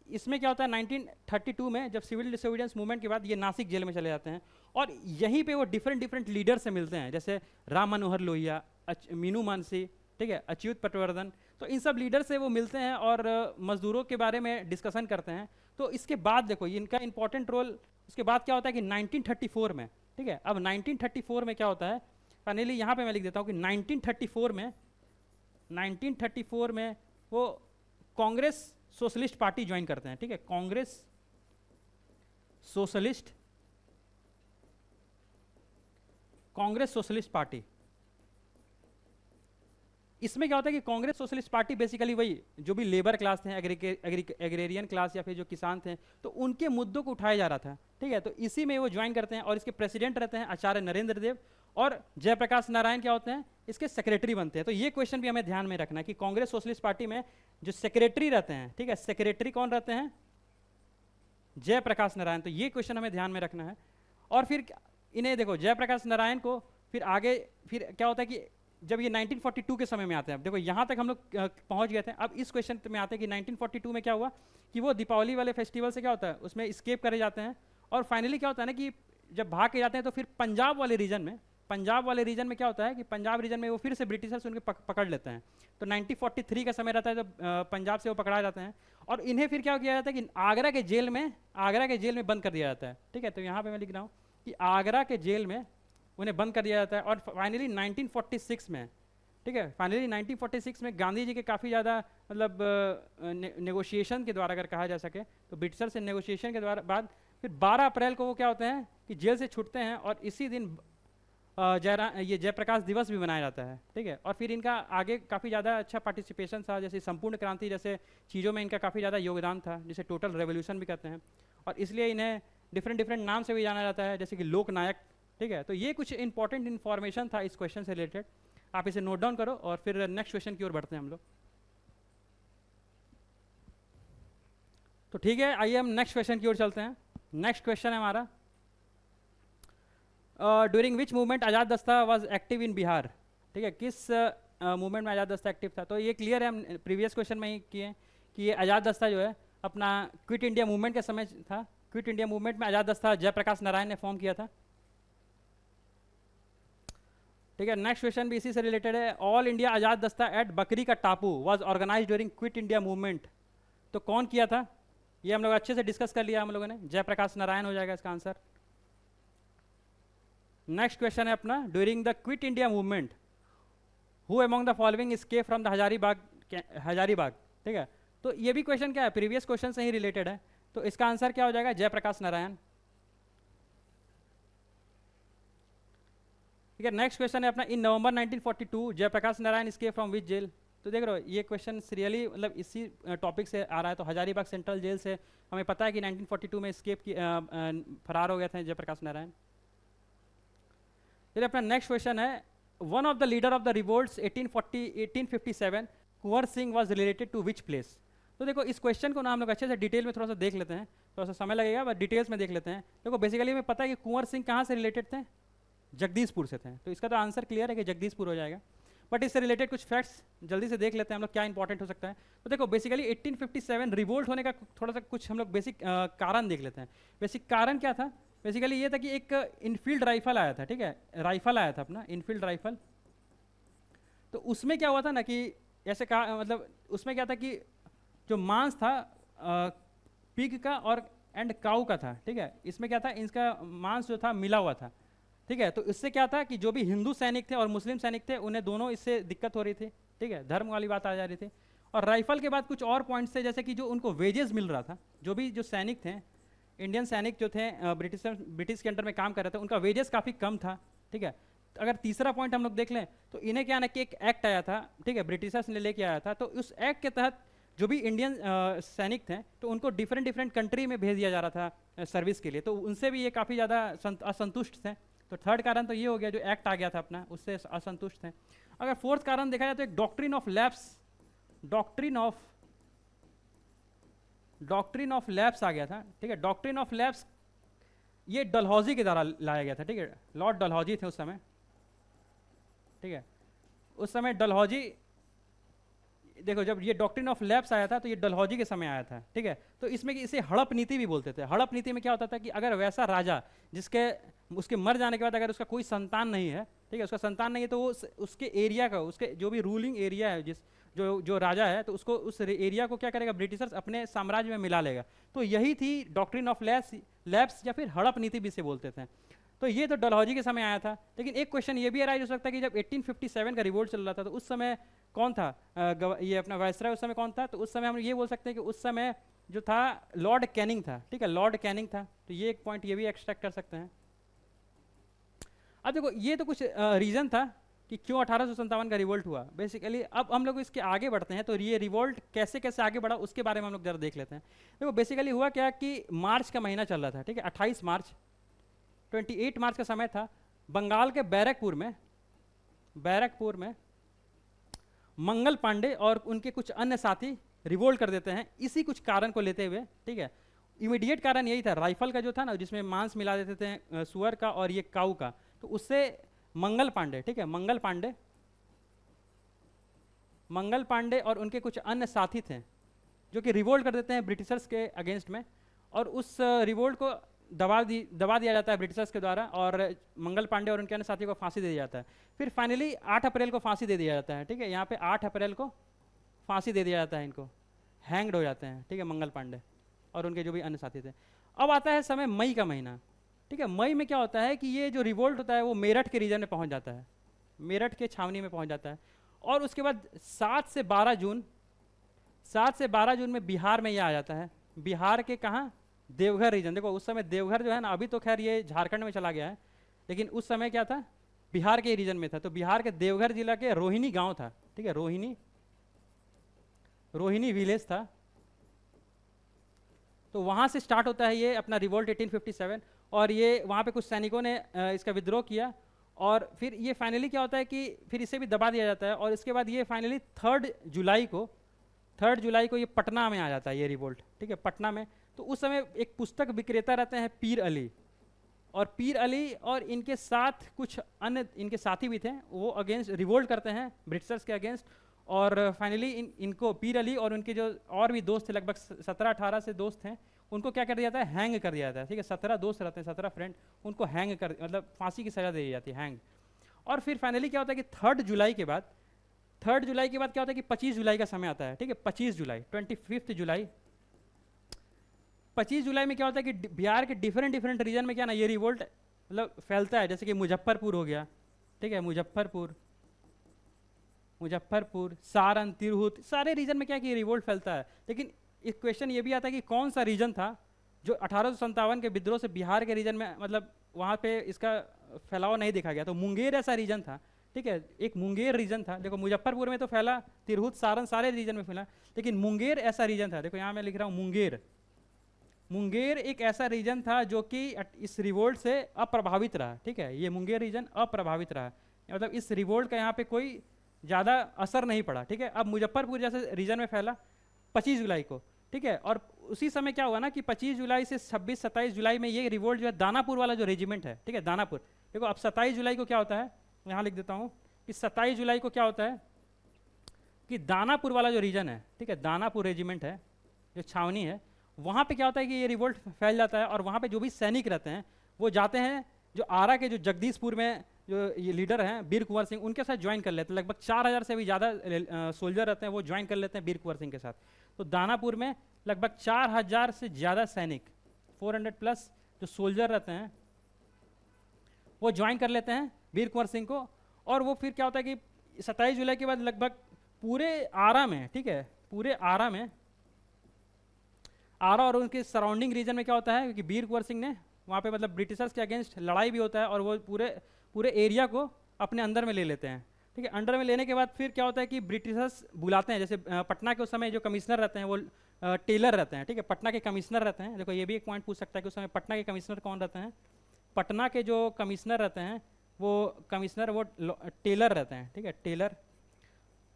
इसमें क्या होता है 1932 में जब सिविल डिसोबीडियंस मूवमेंट के बाद ये नासिक जेल में चले जाते हैं, और यहीं पे वो डिफरेंट लीडर से मिलते हैं, जैसे राम मनोहर लोहिया, मीनू मानसी, ठीक है, अच्युत पटवर्धन। तो इन सब लीडर से वो मिलते हैं और मजदूरों के बारे में डिस्कशन करते हैं। तो इसके बाद देखो इनका इंपॉर्टेंट रोल, उसके बाद क्या होता है कि 1934 में, ठीक है, अब 1934 में क्या होता है, फाइनली यहाँ पे मैं लिख देता हूँ कि 1934 में वो कांग्रेस सोशलिस्ट पार्टी ज्वाइन करते हैं, ठीक है, कांग्रेस सोशलिस्ट पार्टी। इसमें क्या होता है कि कांग्रेस सोशलिस्ट पार्टी बेसिकली वही जो भी लेबर क्लास थे, एग्रेरियन क्लास या फिर जो किसान थे, तो उनके मुद्दों को उठाया जा रहा था, ठीक है। तो इसी में वो ज्वाइन करते हैं, और इसके प्रेसिडेंट रहते हैं आचार्य नरेंद्र देव, और जयप्रकाश नारायण क्या होते हैं, इसके सेक्रेटरी बनते हैं। तो ये क्वेश्चन भी हमें ध्यान में रखना है कि कांग्रेस सोशलिस्ट पार्टी में जो सेक्रेटरी रहते हैं, ठीक है, सेक्रेटरी कौन रहते हैं, जयप्रकाश नारायण। तो ये क्वेश्चन हमें ध्यान में रखना है। और फिर इन्हें देखो जयप्रकाश नारायण को फिर आगे फिर क्या होता है कि जब ये 1942 के समय में आते हैं, अब देखो यहाँ तक हम लोग पहुँच गए थे। अब इस क्वेश्चन में आते हैं कि 1942 में क्या हुआ कि वो दीपावली वाले फेस्टिवल से क्या होता है उसमें स्केप करे जाते हैं, और फाइनली क्या होता है ना कि जब भाग के जाते हैं तो फिर पंजाब वाले रीजन में क्या होता है कि पंजाब रीजन में वो फिर से ब्रिटिशर्स उनके पकड़ लेते हैं। तो 1943 का समय रहता है जब पंजाब से वो पकड़ा जाते हैं, और इन्हें फिर क्या किया जाता है कि आगरा के जेल में बंद कर दिया जाता है, ठीक है। तो यहाँ पे मैं लिख रहा हूँ कि आगरा के जेल में उन्हें बंद कर दिया जाता है। और फाइनली 1946 में, ठीक है, फाइनली 1946 में गांधी जी के काफ़ी ज़्यादा मतलब नेगोशिएशन के द्वारा अगर कहा जा सके तो ब्रिटिशर से नेगोशिएशन के द्वारा बाद फिर 12 अप्रैल को वो क्या होते हैं कि जेल से छूटते हैं, और इसी दिन ये जयप्रकाश दिवस भी मनाया जाता है, ठीक है। और फिर इनका आगे काफ़ी ज़्यादा अच्छा पार्टिसिपेशन था, जैसे संपूर्ण क्रांति जैसे चीज़ों में इनका काफ़ी ज़्यादा योगदान था, जिसे टोटल रेवोल्यूशन भी कहते हैं, और इसलिए इन्हें डिफरेंट नाम से भी जाना जाता है, जैसे कि लोकनायक, ठीक है। तो ये कुछ इंपॉर्टेंट इन्फॉर्मेशन था इस क्वेश्चन से रिलेटेड, आप इसे नोट डाउन करो और फिर नेक्स्ट क्वेश्चन की ओर बढ़ते हैं हम लोग। तो ठीक है, आइए हम नेक्स्ट क्वेश्चन की ओर चलते हैं। नेक्स्ट क्वेश्चन है हमारा, ड्यूरिंग विच मूवमेंट आज़ाद दस्ता वाज एक्टिव इन बिहार, ठीक है, किस मूवमेंट में आज़ाद दस्ता एक्टिव था। तो ये क्लियर है, हम प्रीवियस क्वेश्चन में ही किए कि ये आज़ाद दस्ता जो है अपना क्विट इंडिया मूवमेंट के समय था। क्विट इंडिया मूवमेंट में आज़ाद दस्ता जयप्रकाश नारायण ने फॉर्म किया था, ठीक है। नेक्स्ट क्वेश्चन भी इसी से रिलेटेड है, ऑल इंडिया आज़ाद दस्ता एट बकरी का टापू was organized during quit India movement. तो कौन किया था, ये हम लोग अच्छे से डिस्कस कर लिया हम लोगों ने, जयप्रकाश नारायण हो जाएगा इसका आंसर। नेक्स्ट क्वेश्चन है अपना, during the quit India movement who among the following escape from the Hazaribagh, ठीक है। तो ये भी क्वेश्चन क्या है, प्रीवियस क्वेश्चन से ही रिलेटेड है, तो इसका आंसर क्या हो जाएगा, जयप्रकाश नारायण, ठीक है। नेक्स्ट क्वेश्चन है अपना, in November 1942 Jayaprakash Narayan escape from which jail. तो देख रहे हो ये क्वेश्चन रियली मतलब इसी टॉपिक से आ रहा है। तो हजारीबाग सेंट्रल जेल से हमें पता है कि 1942 में एस्केप की फरार हो गए थे जयप्रकाश नारायण। फिर अपना नेक्स्ट क्वेश्चन है, one of the leader of the revolts 1857 Kunwar Singh was related to which place. तो देखो इस क्वेश्चन को ना हम लोग अच्छे से डिटेल में थोड़ा सा देख लेते हैं, थोड़ा सा समय लगेगा बट डिटेल्स में देख लेते हैं। देखो बेसिकली हमें पता है कि कुंवर सिंह कहाँ से रिलेटेड थे, जगदीशपुर से थे, तो इसका तो आंसर क्लियर है कि जगदीशपुर हो जाएगा। बट इससे रिलेटेड कुछ फैक्ट्स जल्दी से देख लेते हैं हम लोग, क्या इंपॉर्टेंट हो सकता है। तो देखो बेसिकली 1857 रिवोल्ट होने का थोड़ा सा कुछ हम लोग बेसिक कारण देख लेते हैं। बेसिक कारण क्या था, बेसिकली ये था कि एक इनफील्ड राइफल आया था, ठीक है, राइफल आया था अपना इनफील्ड राइफल। तो उसमें क्या हुआ था ना कि ऐसे कहा मतलब उसमें क्या था कि जो मांस था पिग का और एंड काऊ का था, ठीक है। इसमें क्या था, इसका मांस जो था मिला हुआ था, ठीक है। तो इससे क्या था कि जो भी हिंदू सैनिक थे और मुस्लिम सैनिक थे उन्हें दोनों इससे दिक्कत हो रही थी, ठीक है, धर्म वाली बात आ जा रही थी। और राइफल के बाद कुछ और पॉइंट्स थे, जैसे कि जो उनको वेजेस मिल रहा था, जो भी जो सैनिक थे, इंडियन सैनिक जो थे ब्रिटिश के अंडर में काम कर रहे थे, उनका वेजेस काफ़ी कम था, ठीक है। अगर तीसरा पॉइंट हम लोग देख लें तो इन्हें क्या ना कि एक एक्ट आया था, ठीक है, ब्रिटिशर्स ने लेके आया था। तो उस एक्ट के तहत जो भी इंडियन सैनिक थे तो उनको डिफरेंट डिफरेंट कंट्री में भेज दिया जा रहा था सर्विस के लिए, तो उनसे भी ये काफ़ी ज़्यादा असंतुष्ट थे। तो थर्ड कारण तो ये हो गया, जो एक्ट आ गया था अपना, उससे असंतुष्ट थे। अगर फोर्थ कारण देखा जाए तो एक doctrine of lapse, doctrine of lapse आ गया था, ठीक है। डॉक्ट्रिन ऑफ लैप्स ये डलहौजी के द्वारा लाया गया था, ठीक है। लॉर्ड डलहौजी थे उस समय, ठीक है। उस समय डलहौजी, देखो जब ये डॉक्ट्रिन ऑफ लैप्स आया था तो ये डलहौजी के समय आया था, ठीक है। तो इसमें इसे हड़प नीति भी बोलते थे। हड़प नीति में क्या होता था कि अगर वैसा राजा जिसके उसके मर जाने के बाद अगर उसका कोई संतान नहीं है, ठीक है, उसका संतान नहीं है, तो वो उसके एरिया का, उसके जो भी रूलिंग एरिया है, जिस जो राजा है, तो उसको उस एरिया को क्या करेगा, ब्रिटिशर्स अपने साम्राज्य में मिला लेगा। तो यही थी डॉक्ट्रिन ऑफ लैप्स या फिर हड़प नीति भी से बोलते थे। तो ये तो डलहौजी के समय आया था। लेकिन एक क्वेश्चन ये भी अराइज हो सकता है कि जब 1857 का रिवोल्ट चल रहा था तो उस समय कौन था, ये अपना वायसराय उस समय कौन था? तो उस समय हम ये बोल सकते हैं कि उस समय जो था लॉर्ड कैनिंग था, ठीक है, लॉर्ड कैनिंग था। तो ये एक पॉइंट ये भी एक्सट्रैक्ट कर सकते हैं। अब देखो ये तो कुछ रीजन था कि क्यों 1857 का रिवोल्ट हुआ बेसिकली। अब हम लोग इसके आगे बढ़ते हैं, तो ये रिवोल्ट कैसे कैसे आगे बढ़ा उसके बारे में हम लोग जरा देख लेते हैं। देखो बेसिकली हुआ क्या कि मार्च का महीना चल रहा था, ठीक है, 28 मार्च 28 मार्च का समय था। बंगाल के बैरकपुर में मंगल पांडे और उनके कुछ अन्य साथी रिवोल्ट कर देते हैं, इसी कुछ कारण को लेते हुए, ठीक है। इमीडिएट कारण यही था, राइफल का जो था ना, जिसमें मांस मिला देते थे सुअर का और ये काऊ का, तो उससे मंगल पांडे, ठीक है, मंगल पांडे और उनके कुछ अन्य साथी थे जो कि रिवोल्ट कर देते हैं ब्रिटिशर्स के अगेंस्ट में, और उस रिवोल्ट को दबा दिया जाता है ब्रिटिशर्स के द्वारा, और मंगल पांडे और उनके अन्य साथियों को फांसी दे दिया जाता है। फिर फाइनली 8 अप्रैल को फांसी दे दिया जाता है, ठीक है। यहाँ पे 8 अप्रैल को फांसी दे दिया जाता है, इनको हैंग्ड हो जाते हैं, ठीक है, मंगल पांडे और उनके जो भी अन्य साथी थे। अब आता है समय मई का महीना, ठीक है। मई में क्या होता है कि ये जो रिवोल्ट होता है वो मेरठ के रीजन में पहुंच जाता है, मेरठ के छावनी में पहुंच जाता है। और उसके बाद 7 से 12 जून में बिहार में ये आ जाता है। बिहार के कहाँ? देवघर रीजन। देखो उस समय देवघर जो है ना, अभी तो खैर ये झारखंड में चला गया है, लेकिन उस समय क्या था, बिहार के रीजन में था। तो बिहार के देवघर जिला के रोहिणी गांव था, ठीक है, रोहिणी विलेज था। तो वहां से स्टार्ट होता है ये अपना रिवोल्ट 1857, और ये वहाँ पे कुछ सैनिकों ने इसका विद्रोह किया, और फिर ये फाइनली क्या होता है कि फिर इसे भी दबा दिया जाता है। और इसके बाद ये फाइनली 3 जुलाई को ये पटना में आ जाता है ये रिवोल्ट, ठीक है, पटना में। तो उस समय एक पुस्तक विक्रेता रहते हैं पीर अली, और इनके साथ कुछ अन्य इनके साथी भी थे, वो अगेंस्ट रिवोल्ट करते हैं ब्रिटिशर्स के अगेंस्ट। और फाइनली इनको पीर अली और उनके जो और भी दोस्त थे, लगभग 17-18 से दोस्त हैं, उनको क्या कर दिया जाता है, हैंग कर दिया जाता है, ठीक है। 17 दोस्त रहते हैं, 17 फ्रेंड, उनको हैंग कर, मतलब फांसी की सजा दे दी जाती है, हैंग। और फिर फाइनली क्या होता है कि 3 जुलाई के बाद क्या होता है कि 25 जुलाई का समय आता है, ठीक है, 25 जुलाई में क्या होता है कि बिहार के डिफरेंट रीजन में क्या ना ये रिवोल्ट मतलब फैलता है। जैसे कि मुजफ्फरपुर हो गया, ठीक है, मुजफ्फरपुर, सारण, तिरहुत, सारे रीजन में क्या कि रिवोल्ट फैलता है। लेकिन एक क्वेश्चन ये भी आता है कि कौन सा रीजन था जो 1857 के विद्रोह से बिहार के रीजन में, मतलब वहाँ पे इसका फैलाव नहीं देखा गया। तो मुंगेर ऐसा रीजन था, ठीक है, एक मुंगेर रीजन था। देखो मुजफ्फरपुर में तो फैला, तिरहुत, सारण सारे रीजन में फैला, लेकिन मुंगेर ऐसा रीजन था। देखो यहाँ मैं लिख रहा हूँ मुंगेर एक ऐसा रीजन था जो कि इस रिवोल्ट से अप्रभावित रहा, ठीक है, ये मुंगेर रीजन अप्रभावित रहा, मतलब इस रिवोल्ट का यहाँ पे कोई ज़्यादा असर नहीं पड़ा, ठीक है। अब मुजफ्फरपुर जैसे रीजन में फैला 25 जुलाई को, ठीक है। और उसी समय क्या हुआ ना कि 25 जुलाई से 26-27 जुलाई में ये रिवोल्ट जो है दानापुर वाला जो रेजिमेंट है, ठीक है, दानापुर। देखो अब 27 जुलाई को क्या होता है, यहाँ लिख देता हूँ कि 27 जुलाई को क्या होता है कि दानापुर वाला जो रीजन है, ठीक है, दानापुर रेजिमेंट है, जो छावनी है, वहाँ पे क्या होता है कि ये रिवोल्ट फैल जाता है। और वहाँ पे जो भी सैनिक रहते हैं वो जाते हैं, जो आरा के जो जगदीशपुर में जो ये लीडर हैं वीर कुंवर सिंह, उनके साथ ज्वाइन कर लेते हैं। लगभग 4000 से भी ज़्यादा सोल्जर रहते हैं, वो ज्वाइन कर लेते हैं वीर कुंवर सिंह के साथ। तो दानापुर में लगभग 4000 से ज़्यादा सैनिक, 400+ जो सोल्जर रहते हैं, वो ज्वाइन कर लेते हैं वीर कुंवर सिंह को। और वो फिर क्या होता है कि 27 जुलाई के बाद लगभग पूरे आरा में, ठीक है, पूरे आरा और उनके सराउंडिंग रीजन में क्या होता है कि वीर कुंवर सिंह ने वहाँ पे मतलब ब्रिटिशर्स के अगेंस्ट लड़ाई भी होता है, और वो पूरे एरिया को अपने अंदर में ले लेते हैं। ठीक है। अंडर में लेने के बाद फिर क्या होता है कि ब्रिटिशर्स बुलाते हैं, जैसे पटना के उस समय जो कमिश्नर रहते हैं वो टेलर रहते हैं, ठीक है। पटना के कमिश्नर रहते हैं, देखो ये भी एक पॉइंट पूछ सकता है कि उस समय पटना के कमिश्नर कौन रहते हैं। पटना के जो कमिश्नर रहते हैं वो कमिश्नर वो टेलर रहते हैं, ठीक है, टेलर।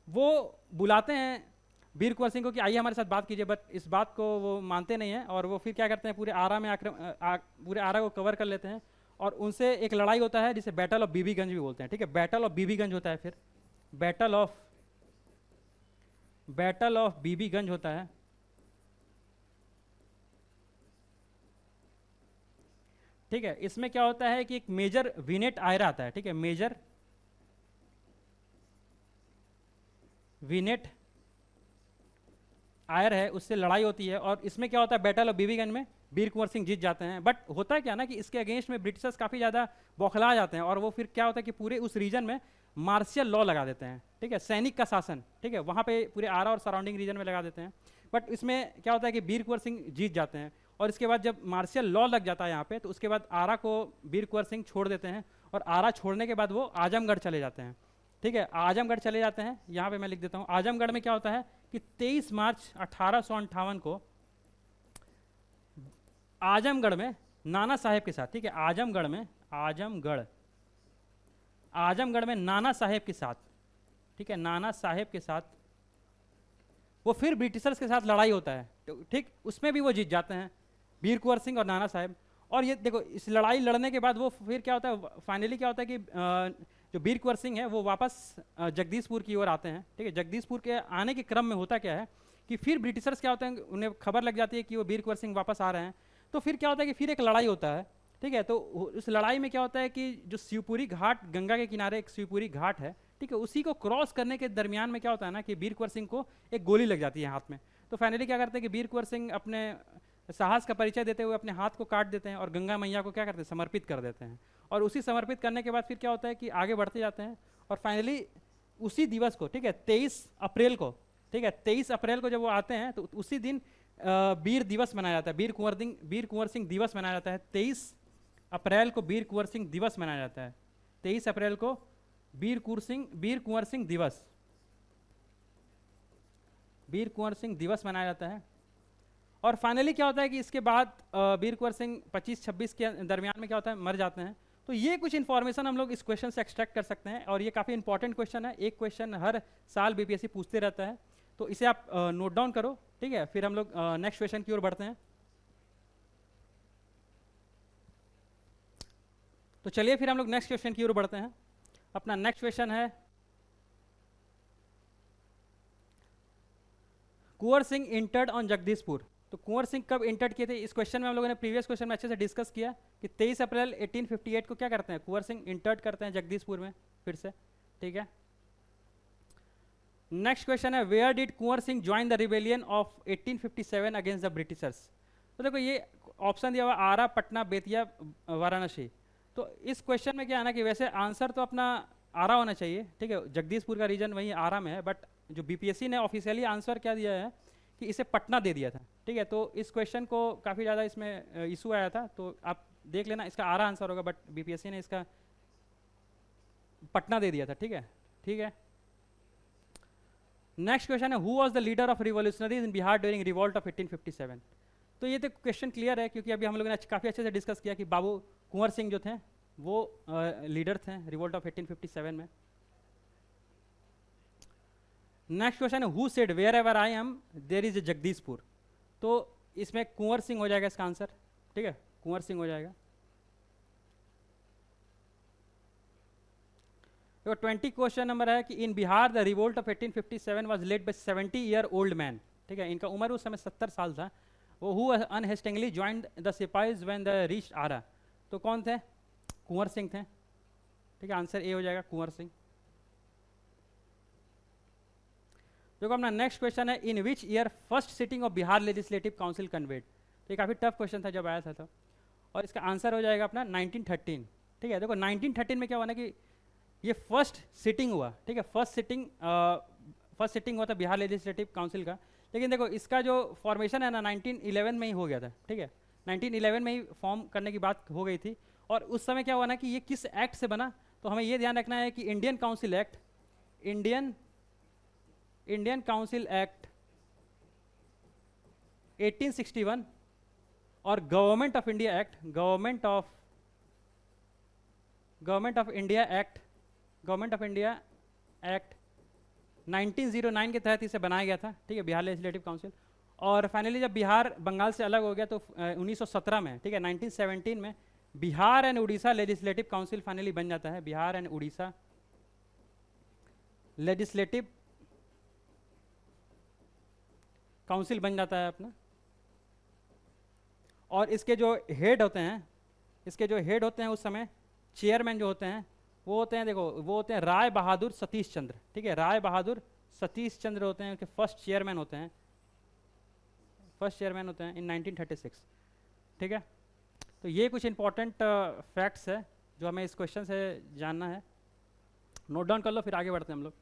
वो बुलाते हैं वीर कुंवर सिंह को कि आइए हमारे साथ बात कीजिए, बट इस बात को वो मानते नहीं हैं और वो फिर क्या करते हैं, पूरे आरा में पूरे आरा को कवर कर लेते हैं और उनसे एक लड़ाई होता है जिसे बैटल ऑफ बीबीगंज भी बोलते हैं, ठीक है। बैटल ऑफ बीबीगंज होता है, फिर बैटल ऑफ बीबीगंज होता है। ठीक है, इसमें क्या होता है कि एक मेजर विनेट आयर आता है, ठीक है, मेजर विनेट आयर है, उससे लड़ाई होती है और इसमें क्या होता है, बैटल ऑफ बीबीगंज में वीर कुंवर सिंह जीत जाते हैं। बट होता है क्या ना कि इसके अगेंस्ट में ब्रिटिशर्स काफ़ी ज़्यादा बौखला जाते हैं और वो फिर क्या होता है कि पूरे उस रीजन में मार्शियल लॉ लगा देते हैं, ठीक है, सैनिक का शासन, ठीक है, वहाँ पे पूरे आरा और सराउंडिंग रीजन में लगा देते हैं। बट इसमें क्या होता है कि वीर कुंवर सिंह जीत जाते हैं और इसके बाद जब मार्शियल लॉ लग जाता है यहाँ पे, तो उसके बाद आरा को वीर कुंवर सिंह छोड़ देते हैं और आरा छोड़ने के बाद वो आजमगढ़ चले जाते हैं, ठीक है, आजमगढ़ चले जाते हैं। यहाँ पे मैं लिख देता हूँ, आजमगढ़ में क्या होता है कि 23 मार्च 1858 को आजमगढ़ में नाना साहेब के साथ, ठीक है, आजमगढ़ में नाना साहेब के साथ, ठीक है, नाना साहेब के साथ वो फिर ब्रिटिशर्स के साथ लड़ाई होता है, तो ठीक उसमें भी वो जीत जाते हैं वीर कुंवर सिंह और नाना साहेब। और ये देखो इस लड़ाई लड़ने के बाद वो फिर क्या होता है, फाइनली क्या होता है कि जो वीर कुंवर सिंह है वो वापस जगदीशपुर की ओर आते हैं, ठीक है। जगदीशपुर के आने के क्रम में होता क्या है कि फिर ब्रिटिशर्स क्या होते हैं, उन्हें खबर लग जाती है कि वो वीर कुंवर सिंह वापस आ रहे हैं, तो फिर क्या होता है कि फिर एक लड़ाई होता है, ठीक है। तो उस लड़ाई में क्या होता है कि जो शिवपुरी घाट, गंगा के किनारे एक शिवपुरी घाट है, ठीक है, उसी को क्रॉस करने के दरमियान में क्या होता है ना कि वीर कुंवर सिंह को एक गोली लग जाती है हाथ में। तो फाइनली क्या करते हैं कि वीर कुंवर सिंह अपने साहस का परिचय देते हुए अपने हाथ को काट देते हैं और गंगा मैया को क्या करते हैं, समर्पित कर देते हैं। और उसी समर्पित करने के बाद फिर क्या होता है कि आगे बढ़ते जाते हैं और फाइनली उसी दिवस को, ठीक है, 23 अप्रैल को, ठीक है, 23 अप्रैल को जब वो आते हैं तो उसी दिन वीर दिवस मनाया जाता है, वीर कुंवर सिंह दिवस मनाया जाता है। 23 अप्रैल को वीर कुंवर सिंह दिवस मनाया जाता है, 23 अप्रैल को वीर कुंवर सिंह दिवस मनाया जाता है। और फाइनली क्या होता है कि इसके बाद वीर कुंवर सिंह 25-26 के दरमियान में क्या होता है, मर जाते हैं। तो ये कुछ इन्फॉर्मेशन हम लोग इस क्वेश्चन से एक्सट्रैक्ट कर सकते हैं और ये काफ़ी इंपॉर्टेंट क्वेश्चन है, एक क्वेश्चन हर साल बीपीएससी पूछते रहता है, तो इसे आप नोट डाउन करो, ठीक है। फिर हम लोग नेक्स्ट क्वेश्चन की ओर बढ़ते हैं। तो चलिए फिर हम लोग नेक्स्ट क्वेश्चन की ओर बढ़ते हैं। अपना नेक्स्ट क्वेश्चन है, कुंवर सिंह इंटर्ड ऑन जगदीशपुर। तो कुंवर सिंह कब इंटर्ड किए थे, इस क्वेश्चन में हम लोगों ने प्रीवियस क्वेश्चन में अच्छे से डिस्कस किया कि 23 अप्रैल 1858 को क्या करते हैं, कुंवर सिंह इंटर्ड करते हैं जगदीशपुर में फिर से, ठीक है। नेक्स्ट क्वेश्चन है, where did Kunwar Singh join the rebellion of 1857 against the Britishers. तो देखो ये ऑप्शन दिया हुआ आरा, पटना, बेतिया, वाराणसी। तो इस क्वेश्चन में क्या है ना कि वैसे आंसर तो अपना आरा होना चाहिए, ठीक है, जगदीशपुर का रीजन वही आरा में है, बट जो बीपीएससी ने ऑफिशियली आंसर क्या दिया है कि इसे पटना दे दिया था, ठीक है। तो इस क्वेश्चन को काफ़ी ज़्यादा इसमें इशू आया था, तो आप देख लेना इसका आरा आंसर होगा, बट बीपीएससी ने इसका पटना दे दिया था, ठीक है, ठीक है। नेक्स्ट क्वेश्चन है, who was the leader of revolutionaries in Bihar during revolt of 1857। तो ये तो क्वेश्चन क्लियर है क्योंकि अभी हम लोगों ने काफ़ी अच्छे से डिस्कस किया कि बाबू कुंवर सिंह जो थे वो लीडर थे रिवॉल्ट ऑफ 1857 में। नेक्स्ट क्वेश्चन है, who said wherever I am there is a Jagdishpur. तो इसमें कुंवर सिंह हो जाएगा इसका आंसर, ठीक है, कुंवर सिंह हो जाएगा। तो 20 क्वेश्चन नंबर है कि in Bihar the revolt of 1857 was led by 70 year old man, ठीक है, इनका उम्र उस समय 70 साल था। वो who unhesitatingly joined the sipahis when the reached Arrah. तो कौन थे, कुंवर सिंह थे, ठीक है, आंसर ए हो जाएगा कुंवर सिंह। देखो अपना नेक्स्ट क्वेश्चन है, in which year first sitting of Bihar legislative council convened. तो ये काफ़ी टफ क्वेश्चन था जब आया था तो, और इसका आंसर हो जाएगा अपना 1913, ठीक है। देखो 1913 में क्या हुआ ना कि ये फर्स्ट सिटिंग हुआ, ठीक है, फर्स्ट सिटिंग हुआ था बिहार लेजिस्लेटिव काउंसिल का। लेकिन देखो इसका जो फॉर्मेशन है ना 1911 में ही हो गया था, ठीक है, 1911 में ही फॉर्म करने की बात हो गई थी। और उस समय क्या हुआ ना कि ये किस एक्ट से बना, तो हमें ये ध्यान रखना है कि Indian council act Indian Indian council act 1861 और government of India act, government of India act 1909 के तहत इसे बनाया गया था, ठीक है, बिहार लेजिस्लेटिव काउंसिल। और फाइनली जब बिहार बंगाल से अलग हो गया तो 1917 में, ठीक है, 1917 में Bihar and Orissa legislative council finally बन जाता है। Bihar and Orissa legislative council बन जाता है अपना। और इसके जो हेड होते हैं उस समय चेयरमैन जो होते हैं वो होते हैं, देखो वो होते हैं राय बहादुर सतीश चंद्र, ठीक है, राय बहादुर सतीश चंद्र होते हैं, उनके फर्स्ट चेयरमैन होते हैं इन 1936, ठीक है। तो ये कुछ इंपॉर्टेंट फैक्ट्स है जो हमें इस क्वेश्चन से जानना है, नोट डाउन कर लो, फिर आगे बढ़ते हैं हम लोग।